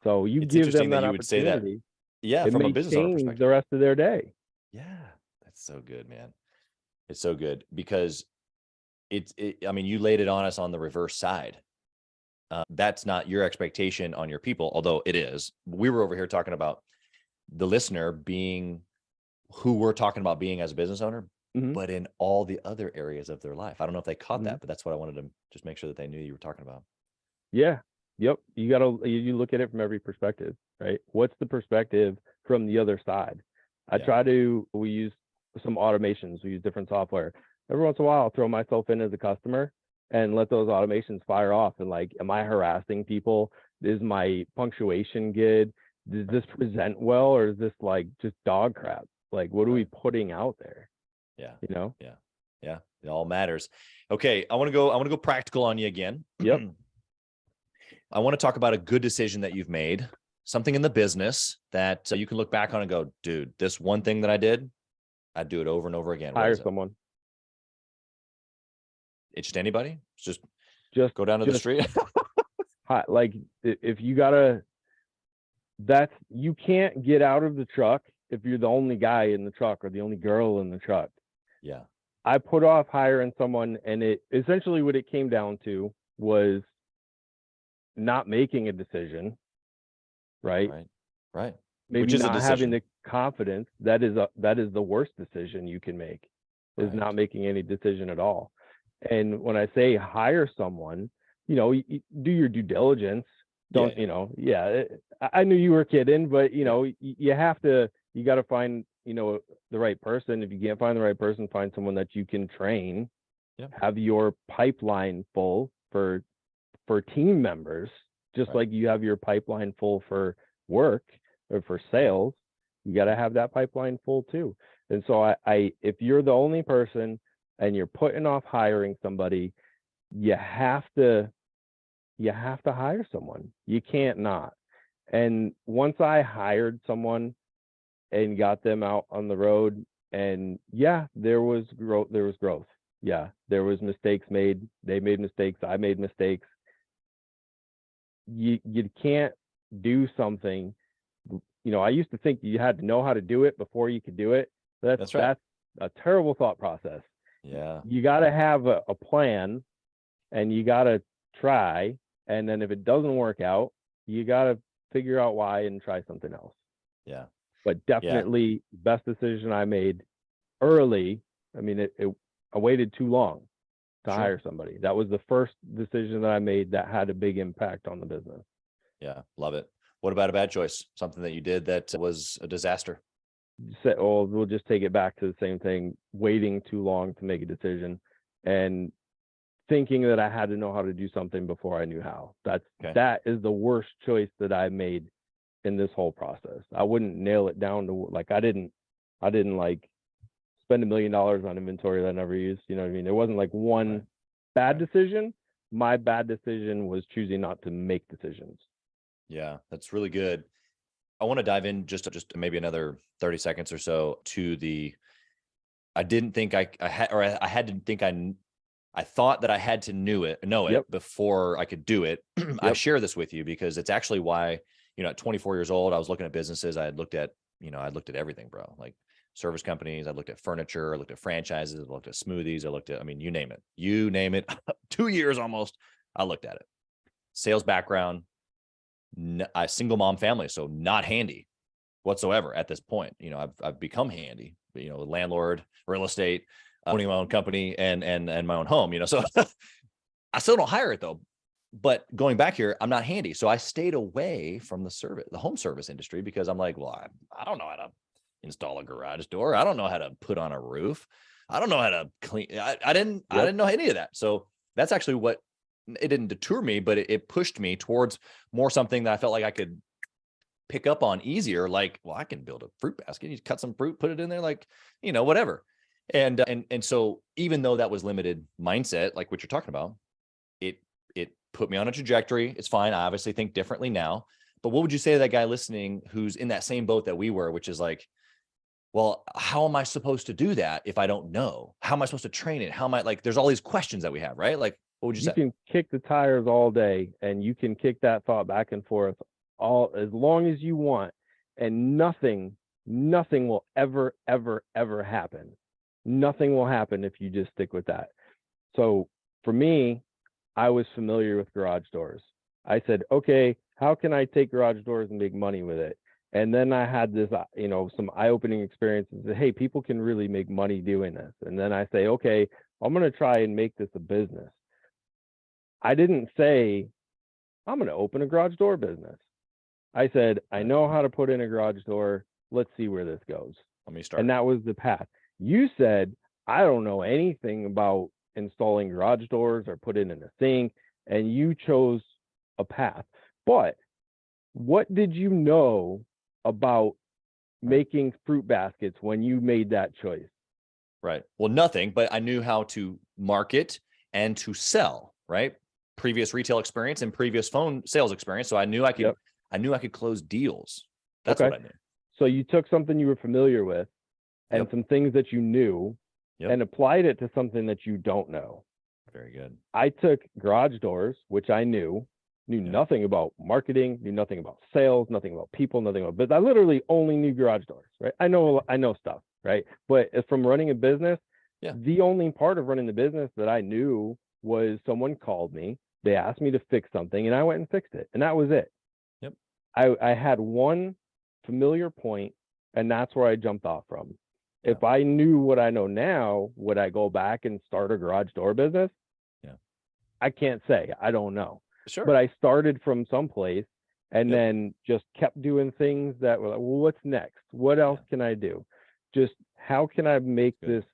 S2: So you
S3: It's
S2: give
S3: interesting
S2: them
S3: that
S2: that
S3: you would say that.
S2: opportunity.
S3: Yeah,
S2: It
S3: from a
S2: may
S3: business owner
S2: change
S3: perspective.
S2: the rest of their day.
S3: Yeah, that's so good, man. It's so good because I mean, you laid it on us on the reverse side. That's not your expectation on your people, although it is. We were over here talking about the listener being who we're talking about being as a business owner,
S2: Mhm.
S3: but in all the other areas of their life. I don't know if they caught
S2: Mhm.
S3: that, but that's what I wanted to just make sure that they knew you were talking about.
S2: Yeah. Yep. You look at it from every perspective, right? What's the perspective from the other side? We use some automations, we use different software. Every once in a while, I'll throw myself in as a customer and let those automations fire off. And, like, am I harassing people? Is my punctuation good? Does this present well, or is this like just dog crap? Like, what are we putting out there?
S3: Yeah.
S2: Yeah.
S3: It all matters. Okay. I want to go practical on you again.
S2: Yep.
S3: I want to talk about a good decision that you've made, something in the business that you can look back on and go, dude, this one thing that I did, I'd do it over and over again. What
S2: Hire
S3: is it?
S2: someone.
S3: It's just anybody? Just
S2: Just
S3: go down to the street.
S2: like, if you you can't get out of the truck if you're the only guy in the truck or the only girl in the truck.
S3: Yeah.
S2: I put off hiring someone, and it essentially, what it came down to was not making a decision, right?
S3: Right.
S2: Maybe
S3: Which is a
S2: not having
S3: decision.
S2: the confidence. That is the worst decision you can make, is
S3: Right.
S2: not making any decision at all. And when I say hire someone, you do your due diligence. Don't, I knew you were kidding, but you got to find, the right person. If you can't find the right person, find someone that you can train.
S3: Yeah.
S2: Have your pipeline full for team members, just
S3: Right.
S2: like you have your pipeline full for work or for sales. You got to have that pipeline full too. And so if you're the only person and you're putting off hiring somebody, you have to hire someone. You can't not. And once I hired someone and got them out on the road, and there was growth. Yeah, there was mistakes made. They made mistakes. I made mistakes. You can't do something. I used to think you had to know how to do it before you could do it.
S3: That's right.
S2: That's a terrible thought process.
S3: Yeah.
S2: You got to have a plan, and you got to try, And then if it doesn't work out, you got to figure out why and try something else.
S3: Yeah.
S2: But definitely best decision I made early. I mean, I waited too long to hire somebody. That was the first decision that I made that had a big impact on the business.
S3: Yeah. Love it. What about a bad choice? Something that you did that was a disaster?
S2: We'll just take it back to the same thing, waiting too long to make a decision and thinking that I had to know how to do something before I knew how. That is the worst choice that I made in this whole process. I wouldn't nail it down to like, I didn't like spend $1 million on inventory that I never used. You know what I mean? There wasn't like one bad decision. My bad decision was choosing not to make decisions.
S3: Yeah, that's really good. I want to dive in just maybe another 30 seconds or so to I didn't think I had to think I thought that I had to know it before I could do it. I share this with you because it's actually why, at 24 years old, I was looking at businesses. I had looked at, I looked at everything, bro, like service companies. I looked at furniture. I looked at franchises. I looked at smoothies. I looked at, you name it, 2 years almost. I looked at it. Sales background, a single mom family. So not handy whatsoever at this point. I've become handy, landlord, real estate, owning my own company and my own home, so I still don't hire it though. But going back here, I'm not handy. So I stayed away from the home service industry because I'm like, well, I don't know how to install a garage door. I don't know how to put on a roof. I don't know how to clean. I didn't know any of that. So that's actually what it didn't deter me, but it pushed me towards more something that I felt like I could pick up on easier. Like, well, I can build a fruit basket. You cut some fruit, put it in there, like, whatever. And so even though that was limited mindset, like what you're talking about, it put me on a trajectory. It's fine. I obviously think differently now, but what would you say to that guy listening who's in that same boat that we were, which is like, well, how am I supposed to do that if I don't know? How am I supposed to train it? How am I there's all these questions that we have, right? Like, what would you say?
S2: You can kick the tires all day and you can kick that thought back and forth as long as you want, and nothing will ever happen. Nothing will happen if you just stick with that. So for me, I was familiar with garage doors. I said, okay, how can I take garage doors and make money with it? And then I had this, some eye-opening experiences that, hey, people can really make money doing this. And then I say, okay, I'm going to try and make this a business. I didn't say, I'm going to open a garage door business. I said, I know how to put in a garage door. Let's see where this goes.
S3: Let me start.
S2: And that was the path. You said, I don't know anything about installing garage doors or put it in a sink, and you chose a path. But what did you know about making fruit baskets when you made that choice?
S3: Right. Well, nothing, but I knew how to market and to sell, right? Previous retail experience and previous phone sales experience. So I knew I could close deals. That's what I knew.
S2: So you took something you were familiar with and some things that you knew and applied it to something that you don't know.
S3: Very good.
S2: I took garage doors, which I knew nothing about marketing, knew nothing about sales, nothing about people, nothing about, but I literally only knew garage doors, right? I know stuff, right? But from running a business, the only part of running the business that I knew was someone called me, they asked me to fix something, and I went and fixed it, and that was it.
S3: Yep.
S2: I had one familiar point, and that's where I jumped off from. If I knew what I know now, would I go back and start a garage door business? Yeah. I can't say. I don't know.
S3: Sure.
S2: But I started from someplace and then just kept doing things that were like, well, what's next? What else can I do? Just how can I make this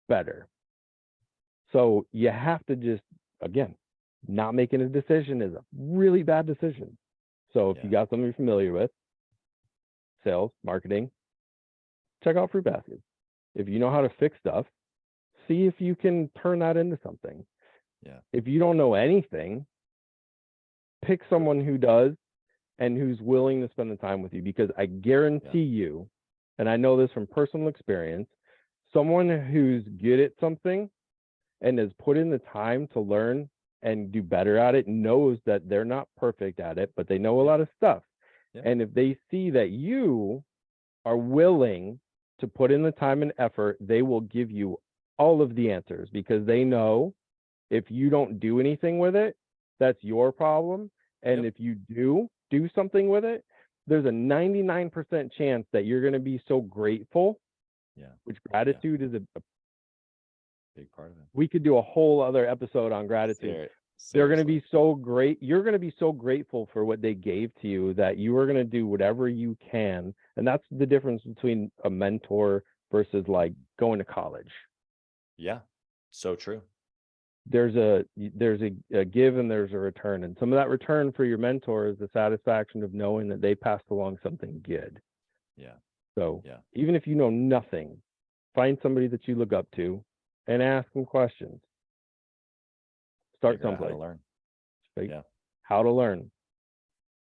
S2: better? So you have to just, again, not making a decision is a really bad decision. So if you got something you're familiar with, sales, marketing, check out fruit baskets. If you know how to fix stuff, see if you can turn that into something.
S3: Yeah.
S2: If you don't know anything, pick someone who does and who's willing to spend the time with you, because I guarantee you, and I know this from personal experience, someone who's good at something and has put in the time to learn and do better at it knows that they're not perfect at it, but they know a lot of stuff. Yeah. And if they see that you are willing to put in the time and effort, they will give you all of the answers, because they know if you don't do anything with it, that's your problem. And
S3: Yep.
S2: if you do something with it, there's a 99% chance that you're going to be so grateful,
S3: Yeah.
S2: which gratitude is a
S3: Big part of it.
S2: we could do a whole other episode on gratitude. They're going to be so great. You're going to be so grateful for what they gave to you that you are going to do whatever you can. And that's the difference between a mentor versus like going to college.
S3: Yeah. So true.
S2: There's a give and there's a return. And some of that return for your mentor is the satisfaction of knowing that they passed along something good.
S3: Yeah.
S2: So
S3: Yeah.
S2: even if you know nothing, find somebody that you look up to and ask them questions. Start
S3: Figure out
S2: someplace.
S3: how to learn. Yeah.
S2: How to learn.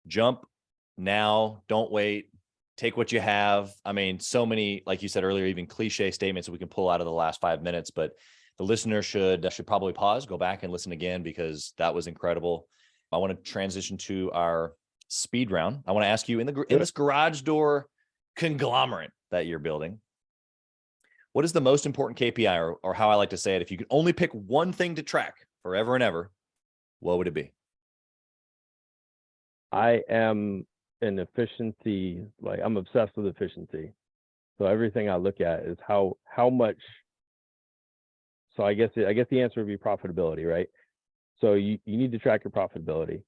S3: Jump now. Don't wait. Take what you have. I mean, so many, like you said earlier, even cliche statements that we can pull out of the last 5 minutes, but the listener should probably pause, go back and listen again, because that was incredible. I want to transition to our speed round. I want to ask you, in this garage door conglomerate that you're building, what is the most important KPI, or how I like to say it, if you could only pick one thing to track forever and ever, what would it be?
S2: I am an efficiency, like I'm obsessed with efficiency. So everything I look at is how much. So I guess the answer would be profitability, right? So you need to track your profitability.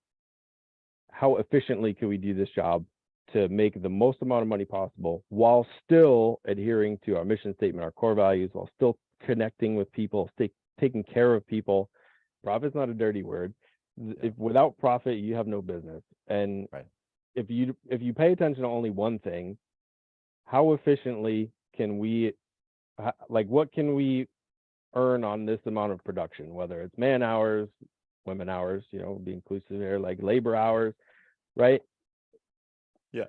S2: How efficiently can we do this job to make the most amount of money possible while still adhering to our mission statement, our core values, while still connecting with people, taking care of people. Profit's not a dirty word. If without profit, you have no business. And if you pay attention to only one thing, how efficiently can we, like, what can we earn on this amount of production, whether it's man hours, women hours, be inclusive here, like labor hours, right?
S3: Yeah.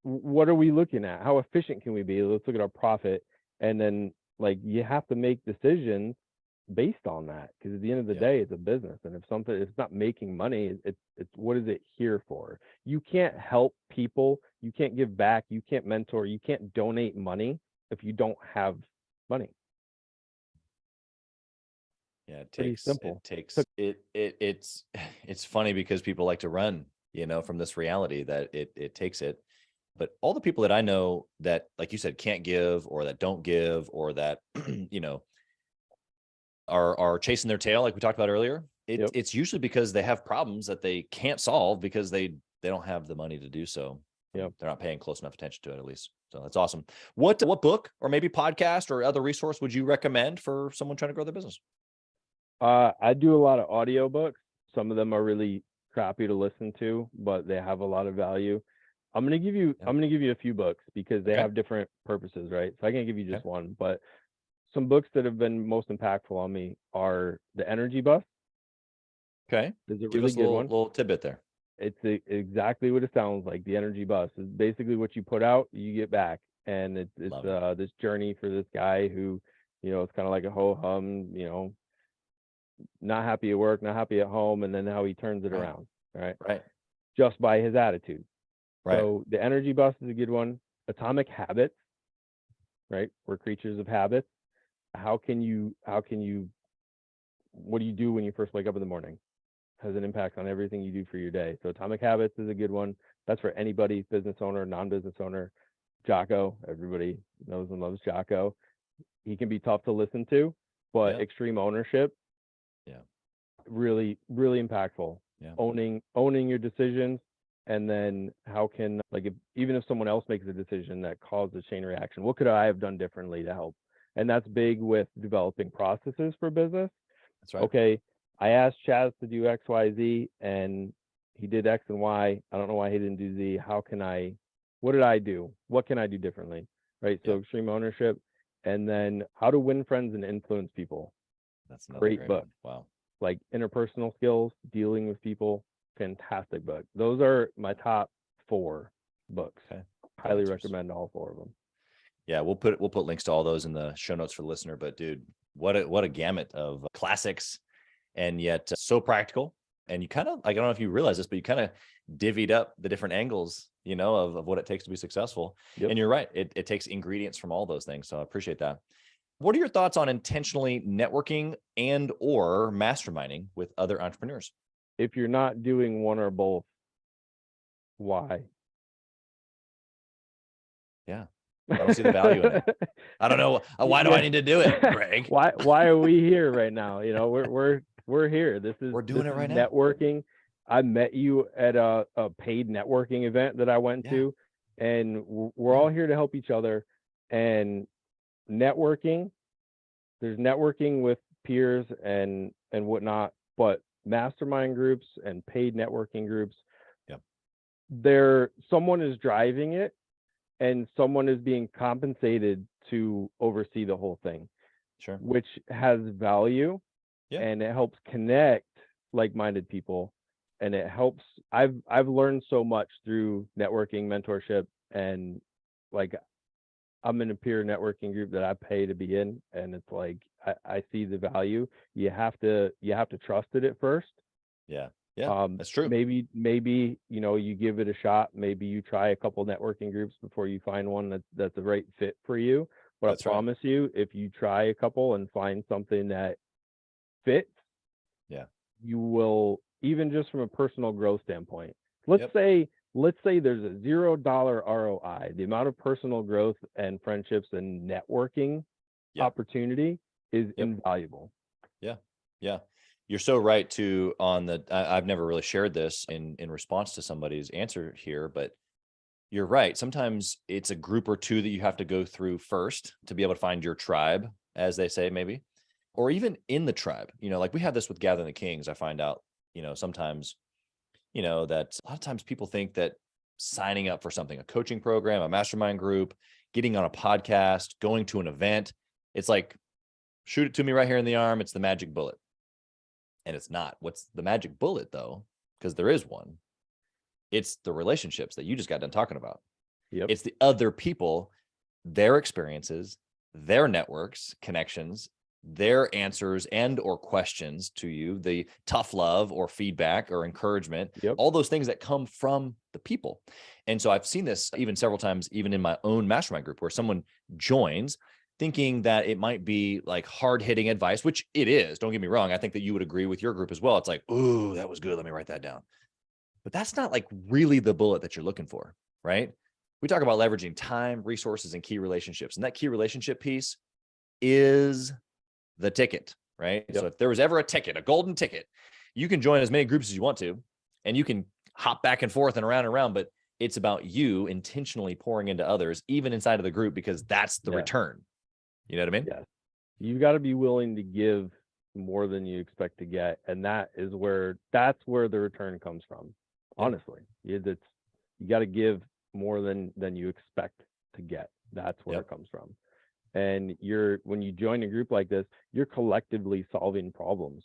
S2: What are we looking at? How efficient can we be? Let's look at our profit. And then, like, you have to make decisions based on that, because at the end of the day, it's a business. And if something it's not making money, it's what is it here for? You can't help people, you can't give back, you can't mentor, you can't donate money if you don't have money.
S3: Yeah, it's funny because people like to run, from this reality that it takes it. But all the people that I know that, like you said, can't give, or that don't give, or that, are chasing their tail, like we talked about earlier, it's usually because they have problems that they can't solve because they don't have the money to do so. They're not paying close enough attention to it, at least. So that's awesome. What book or maybe podcast or other resource would you recommend for someone trying to grow their business?
S2: I do a lot of audiobooks. Some of them are really crappy to listen to, but they have a lot of value. I'm gonna give you a few books because they have different purposes, right? So I can't give you just one, but some books that have been most impactful on me are The Energy Bus.
S3: Okay.
S2: Is a
S3: Give
S2: really
S3: us a
S2: good one.
S3: little tidbit there.
S2: It's exactly what it sounds like. The Energy Bus is basically what you put out, you get back. And it's this journey for this guy who, it's kind of like a ho-hum, not happy at work, not happy at home, and then how he turns it around, right? Just by his attitude. So The Energy Bus is a good one. Atomic Habits, right? We're creatures of habits. What do you do when you first wake up in the morning? Has an impact on everything you do for your day. So Atomic Habits is a good one. That's for anybody, business owner, non-business owner. Jocko, everybody knows and loves Jocko. He can be tough to listen to, but Extreme Ownership, really, really impactful. Owning your decisions, and then how can, like, even if someone else makes a decision that causes a chain reaction, what could I have done differently to help? And that's big with developing processes for business.
S3: That's right.
S2: Okay, I asked Chaz to do X, Y, Z, and he did X and Y. I don't know why he didn't do Z. What did I do? What can I do differently? Right. So Extreme Ownership, and then How to Win Friends and Influence People.
S3: That's another
S2: great book.
S3: One. Wow.
S2: Like interpersonal skills, dealing with people. Fantastic book. Those are my top 4 books. Highly recommend all 4 of them.
S3: Yeah, we'll put links to all those in the show notes for the listener. But dude, what a gamut of classics, and yet so practical. And you kind of, I don't know if you realize this, but you kind of divvied up the different angles, of what it takes to be successful. And you're right, it takes ingredients from all those things. So I appreciate that. What are your thoughts on intentionally networking and or masterminding with other entrepreneurs?
S2: if you're not doing one or both, why?
S3: Yeah. I don't see the value in it. I don't know. Why do I need to do it, Greg?
S2: Why are we here right now? We're here.
S3: We're doing it right now.
S2: Networking. I met you at a paid networking event that I went to, and we're all here to help each other. And networking, there's networking with peers and whatnot, but mastermind groups and paid networking groups, someone is driving it, and someone is being compensated to oversee the whole thing, which has value, and it helps connect like-minded people, and it helps. I've learned so much through networking, mentorship, and like I'm in a peer networking group that I pay to be in, and it's like I see the value. You have to trust it at first. That's true. Maybe you give it a shot. Maybe you try a couple networking groups before you find one that's the right fit for you. But I promise you, if you try a couple and find something that fits, you will, even just from a personal growth standpoint. Let's say there's a $0 ROI. The amount of personal growth and friendships and networking opportunity is invaluable.
S3: Yeah. You're so right too on the, I've never really shared this in response to somebody's answer here, but you're right. Sometimes it's a group or two that you have to go through first to be able to find your tribe, as they say, maybe, or even in the tribe, like we have this with Gathering the Kings. I find out, sometimes, that a lot of times people think that signing up for something, a coaching program, a mastermind group, getting on a podcast, going to an event, it's like, shoot it to me right here in the arm. It's the magic bullet. And it's not. What's the magic bullet though? Because there is one. It's the relationships that you just got done talking about. It's the other people, their experiences, their networks, connections, their answers and or questions to you, the tough love or feedback or encouragement, all those things that come from the people. And so I've seen this even several times, even in my own mastermind group, where someone joins thinking that it might be like hard-hitting advice, which it is. Don't get me wrong. I think that you would agree with your group as well. It's like, ooh, that was good. Let me write that down. But that's not like really the bullet that you're looking for, right? We talk about leveraging time, resources, and key relationships. And that key relationship piece is the ticket, right? So if there was ever a ticket, a golden ticket, you can join as many groups as you want to, and you can hop back and forth and around, but it's about you intentionally pouring into others, even inside of the group, because that's the return. You know what I mean?
S2: Yes. You got to be willing to give more than you expect to get. And that's where the return comes from. Honestly, you got to give more than you expect to get. That's where it comes from. And when you join a group like this, you're collectively solving problems.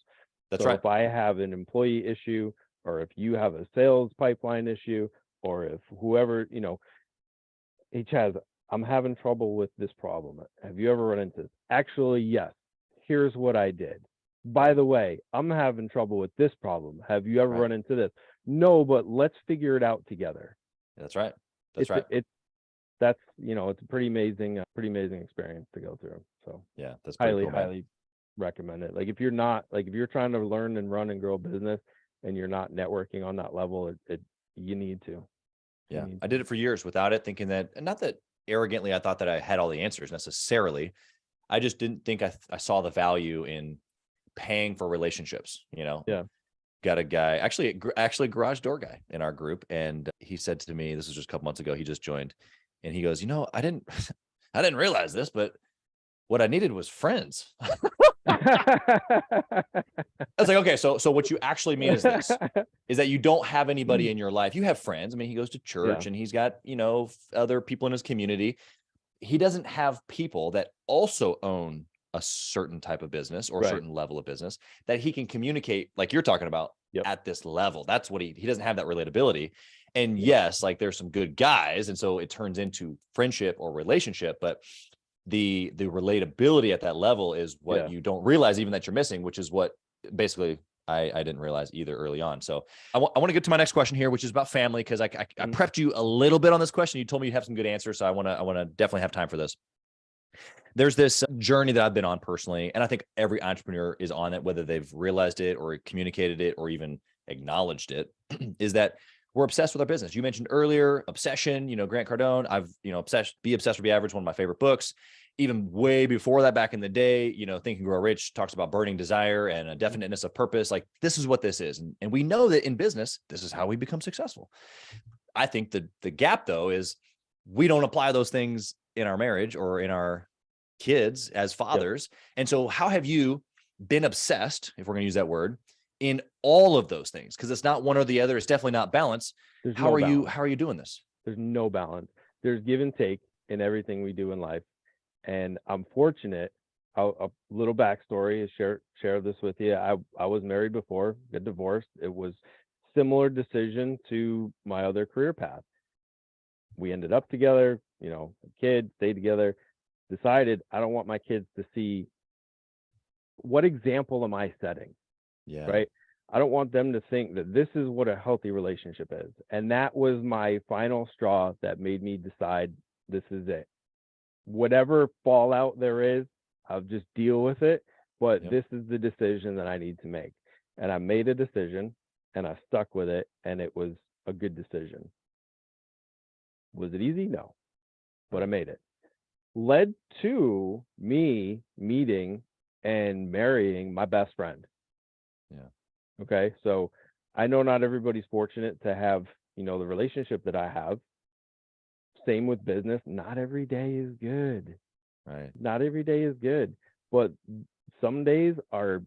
S3: That's right.
S2: If I have an employee issue, or if you have a sales pipeline issue, or if whoever, hey, Chaz, I'm having trouble with this problem. Have you ever run into this? Actually, yes. Here's what I did. By the way, I'm having trouble with this problem. Have you ever run into this? No, but let's figure it out together.
S3: That's right.
S2: It's a pretty amazing experience to go through. So
S3: that's
S2: highly recommend it. Like if you're trying to learn and run and grow a business and you're not networking on that level, you need to.
S3: I did it for years without it, thinking that, not that arrogantly I thought that I had all the answers necessarily. I just didn't think I saw the value in paying for relationships, Got a guy, actually a garage door guy in our group. And he said to me, this was just a couple months ago, he just joined, and he goes, I didn't realize this, but what I needed was friends. I was like, okay, so what you actually mean is this, is that you don't have anybody in your life. You have friends. I mean, he goes to church and he's got, other people in his community. He doesn't have people that also own a certain type of business or a certain level of business that he can communicate, like you're talking about, at this level. That's what he doesn't have that relatability. And yes, like there's some good guys. And so it turns into friendship or relationship, but the relatability at that level is what you don't realize even that you're missing, which is what basically I didn't realize either early on. So I want to get to my next question here, which is about family, because I prepped you a little bit on this question. You told me you have some good answers, so I want to definitely have time for this. There's this journey that I've been on personally, and I think every entrepreneur is on it, whether they've realized it or communicated it or even acknowledged it, is that we're obsessed with our business. You mentioned earlier, obsession, Grant Cardone, I've, Be Obsessed or Be Average, one of my favorite books. Even way before that, back in the day, Think and Grow Rich talks about burning desire and a definiteness of purpose. Like, this is what this is. And we know that in business, this is how we become successful. I think the gap, though, is we don't apply those things in our marriage or in our kids as fathers. Yep. And so how have you been obsessed, if we're going to use that word, in all of those things? Because it's not one or the other. It's definitely not balance. How are you doing this?
S2: There's no balance. There's give and take in everything we do in life. And I'm fortunate. A little backstory is share this with you. I was married before, got divorced. It was similar decision to my other career path. We ended up together, kids, stayed together, decided I don't want my kids to see, what example am I setting?
S3: Yeah.
S2: Right. I don't want them to think that this is what a healthy relationship is. And that was my final straw that made me decide this is it. Whatever fallout there is, I'll just deal with it. But This is the decision that I need to make. And I made a decision and I stuck with it. And it was a good decision. Was it easy? No. But I made it. Led to me meeting and marrying my best friend.
S3: Yeah.
S2: Okay. So I know not everybody's fortunate to have, the relationship that I have. Same with business. Not every day is good.
S3: Right.
S2: Not every day is good. But some days are,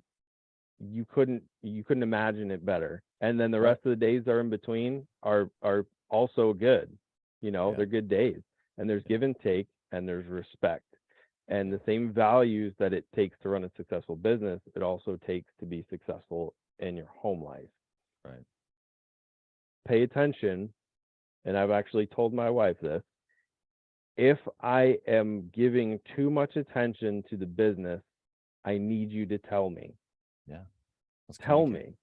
S2: you couldn't imagine it better. And then the rest of the days that are in between are also good. They're good days. And there's give and take and there's respect. And the same values that it takes to run a successful business, it also takes to be successful in your home life.
S3: Right.
S2: Pay attention. And I've actually told my wife this. If I am giving too much attention to the business, I need you to tell me.
S3: Yeah.
S2: Tell me,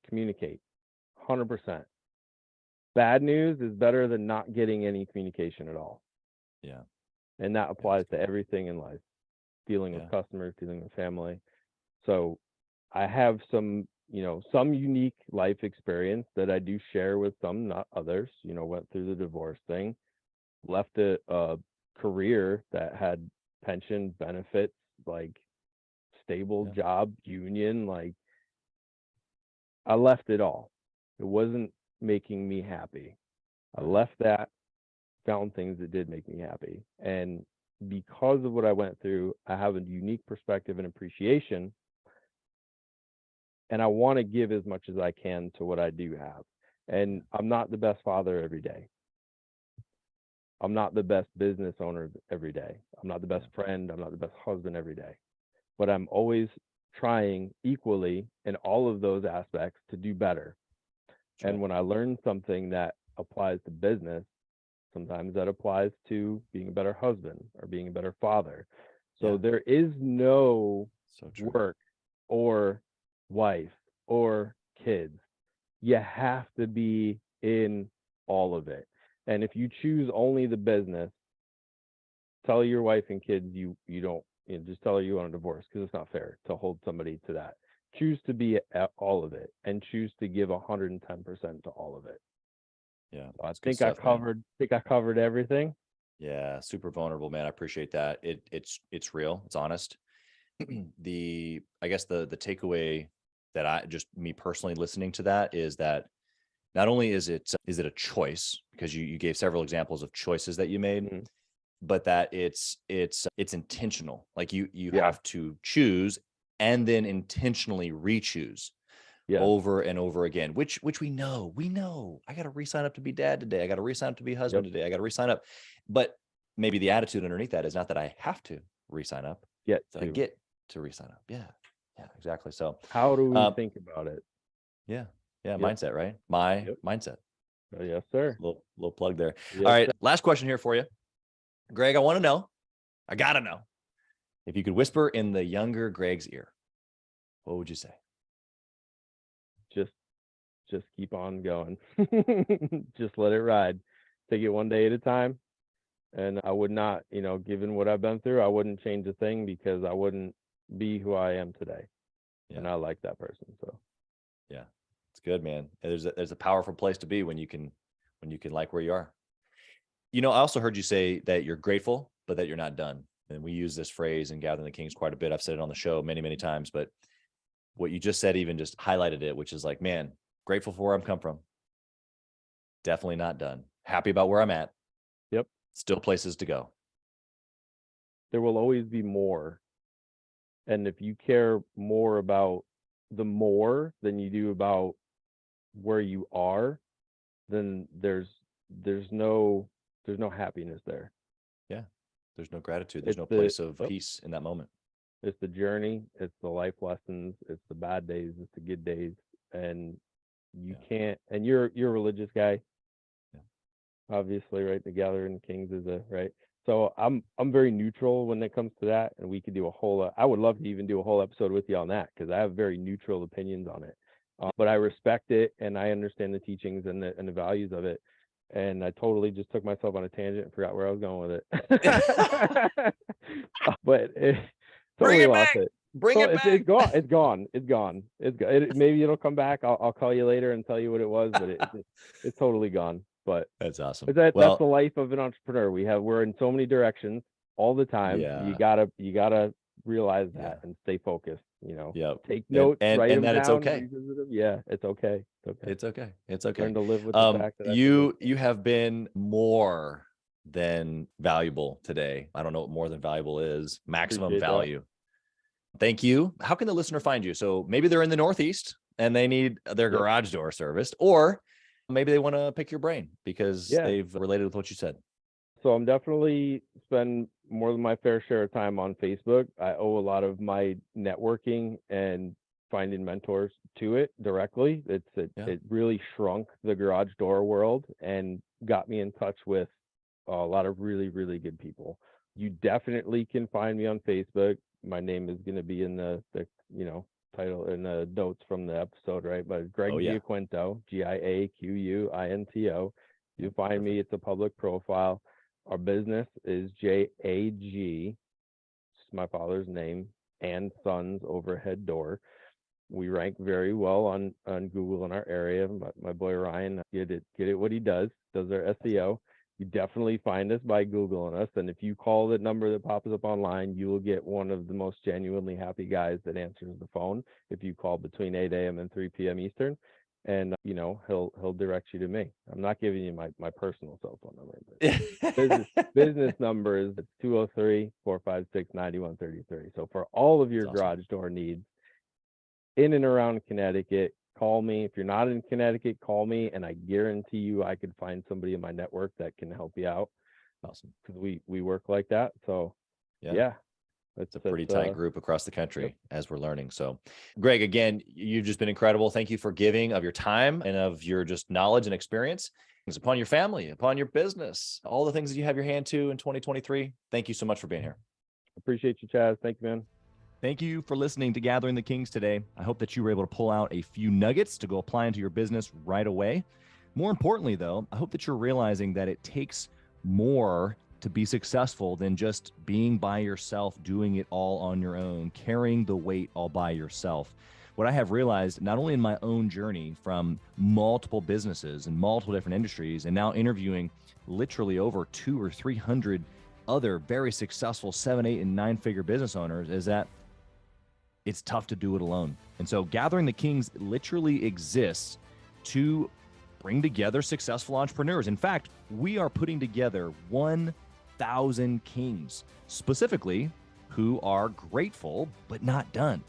S2: communicate 100%. Bad news is better than not getting any communication at all.
S3: Yeah.
S2: And that applies to everything in life, dealing with customers, dealing with family. So I have some unique life experience that I do share with some, not others. Went through the divorce thing, left a career that had pension benefits, like stable job, union, like I left it all. It wasn't making me happy. I left that, found things that did make me happy. And because of what I went through, I have a unique perspective and appreciation. And I want to give as much as I can to what I do have. And I'm not the best father every day. I'm not the best business owner every day. I'm not the best friend. I'm not the best husband every day. But I'm always trying equally in all of those aspects to do better. Sure. And when I learn something that applies to business, sometimes that applies to being a better husband or being a better father. So there is no work or wife or kids. You have to be in all of it. And if you choose only the business, tell your wife and kids you don't, just tell her you want a divorce, because it's not fair to hold somebody to that. Choose to be at all of it and choose to give 110% to all of it.
S3: Yeah.
S2: So I think I covered everything.
S3: Yeah, super vulnerable, man. I appreciate that. It's real. It's honest. I guess the takeaway that me personally listening to that is that not only is it a choice, because you gave several examples of choices that you made, but that it's intentional. Like you have to choose and then intentionally re-choose over and over again, which we know. I got to re-sign up to be dad today. I got to re-sign up to be husband today. I got to re-sign up. But maybe the attitude underneath that is not that I have to re-sign up. I get to re-sign up. Yeah, exactly. So
S2: how do we think about it?
S3: Yeah. Mindset, right? My mindset.
S2: Oh, yes, sir.
S3: Little plug there.
S2: Yes,
S3: all right.
S2: sir.
S3: Last question here for you. Greg, I got to know, if you could whisper in the younger Greg's ear, what would you say?
S2: Just keep on going. Just let it ride. Take it one day at a time. And I would not, given what I've been through, I wouldn't change a thing, because I wouldn't be who I am today. And I like that person. So
S3: It's good, man. There's a powerful place to be when you can like where you are. I also heard you say that you're grateful, but that you're not done. And we use this phrase in Gathering the Kings quite a bit. I've said it on the show many, many times, but what you just said even just highlighted it, which is like, man, grateful for where I'm come from. Definitely not done. Happy about where I'm at.
S2: Yep.
S3: Still places to go.
S2: There will always be more. And if you care more about the more than you do about where you are, then there's no happiness there.
S3: Yeah. There's no gratitude. There's
S2: It's
S3: no place of peace in that moment.
S2: It's the journey, it's the life lessons, it's the bad days, it's the good days. And you can't, and you're a religious guy.
S3: Yeah.
S2: Obviously, right? The Gathering Kings is right. So I'm very neutral when it comes to that, and we could do I would love to even do a whole episode with you on that, because I have very neutral opinions on it. But I respect it, and I understand the teachings and the values of it. And I totally just took myself on a tangent and forgot where I was going with it. But totally lost it.
S3: Bring it back.
S2: It's gone. Maybe it'll come back. I'll call you later and tell you what it was, but it's totally gone. But
S3: that's awesome.
S2: That's the life of an entrepreneur. We're in so many directions all the time.
S3: Yeah.
S2: You gotta realize that and stay focused. Take notes,
S3: and
S2: write them
S3: that
S2: down.
S3: it's okay.
S2: Yeah, it's okay.
S3: It's okay.
S2: Learn to live with the fact that
S3: you have been more than valuable today. I don't know what more than valuable is. Maximum
S2: Appreciate
S3: value. Thank you. How can the listener find you? So maybe they're in the Northeast and they need their garage door serviced, or maybe they want to pick your brain because they've related with what you said.
S2: So I'm definitely spend more than my fair share of time on Facebook. I owe a lot of my networking and finding mentors to it directly. It really shrunk the garage door world and got me in touch with a lot of really, really good people. You definitely can find me on Facebook. My name is going to be in the title and the notes from the episode, right? But Greg Giaquinto, Giaquinto. You find me. It's a public profile. Our business is J.A.G, my father's name, and Sons Overhead Door. We rank very well on Google in our area. My boy Ryan, get it what he does our SEO. You definitely find us by Googling us. And if you call the number that pops up online, you will get one of the most genuinely happy guys that answers the phone if you call between 8 a.m. and 3 p.m. Eastern. And, he'll direct you to me. I'm not giving you my personal cell phone number. But business number is 203-456-9133. So for all of your garage door needs in and around Connecticut, call me. If you're not in Connecticut, call me, and I guarantee you I could find somebody in my network that can help you out.
S3: Awesome.
S2: Because we work like that. So
S3: it's a pretty tight group across the country as we're learning. So Greg, again, you've just been incredible. Thank you for giving of your time and of your just knowledge and experience upon your family, upon your business, all the things that you have your hand to in 2023. Thank you so much for being here.
S2: Appreciate you, Chaz. Thank you, man.
S1: Thank you for listening to Gathering the Kings today. I hope that you were able to pull out a few nuggets to go apply into your business right away. More importantly, though, I hope that you're realizing that it takes more to be successful than just being by yourself, doing it all on your own, carrying the weight all by yourself. What I have realized, not only in my own journey from multiple businesses and multiple different industries, and now interviewing literally over 200 or 300 other very successful 7, 8, and 9-figure business owners, is that it's tough to do it alone. And so Gathering the Kings literally exists to bring together successful entrepreneurs. In fact, we are putting together 1,000 kings, specifically who are grateful but not done.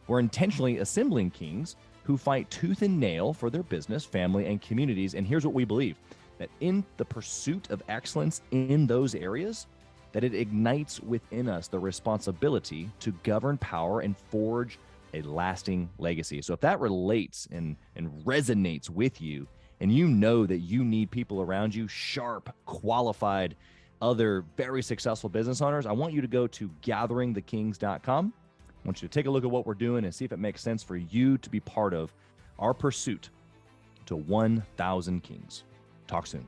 S1: We're intentionally assembling kings who fight tooth and nail for their business, family, and communities. And here's what we believe, that in the pursuit of excellence in those areas, that it ignites within us the responsibility to govern power and forge a lasting legacy. So if that relates and resonates with you, and you know that you need people around you, sharp, qualified, other very successful business owners, I want you to go to gatheringthekings.com. I want you to take a look at what we're doing and see if it makes sense for you to be part of our pursuit to 1,000 kings. Talk soon.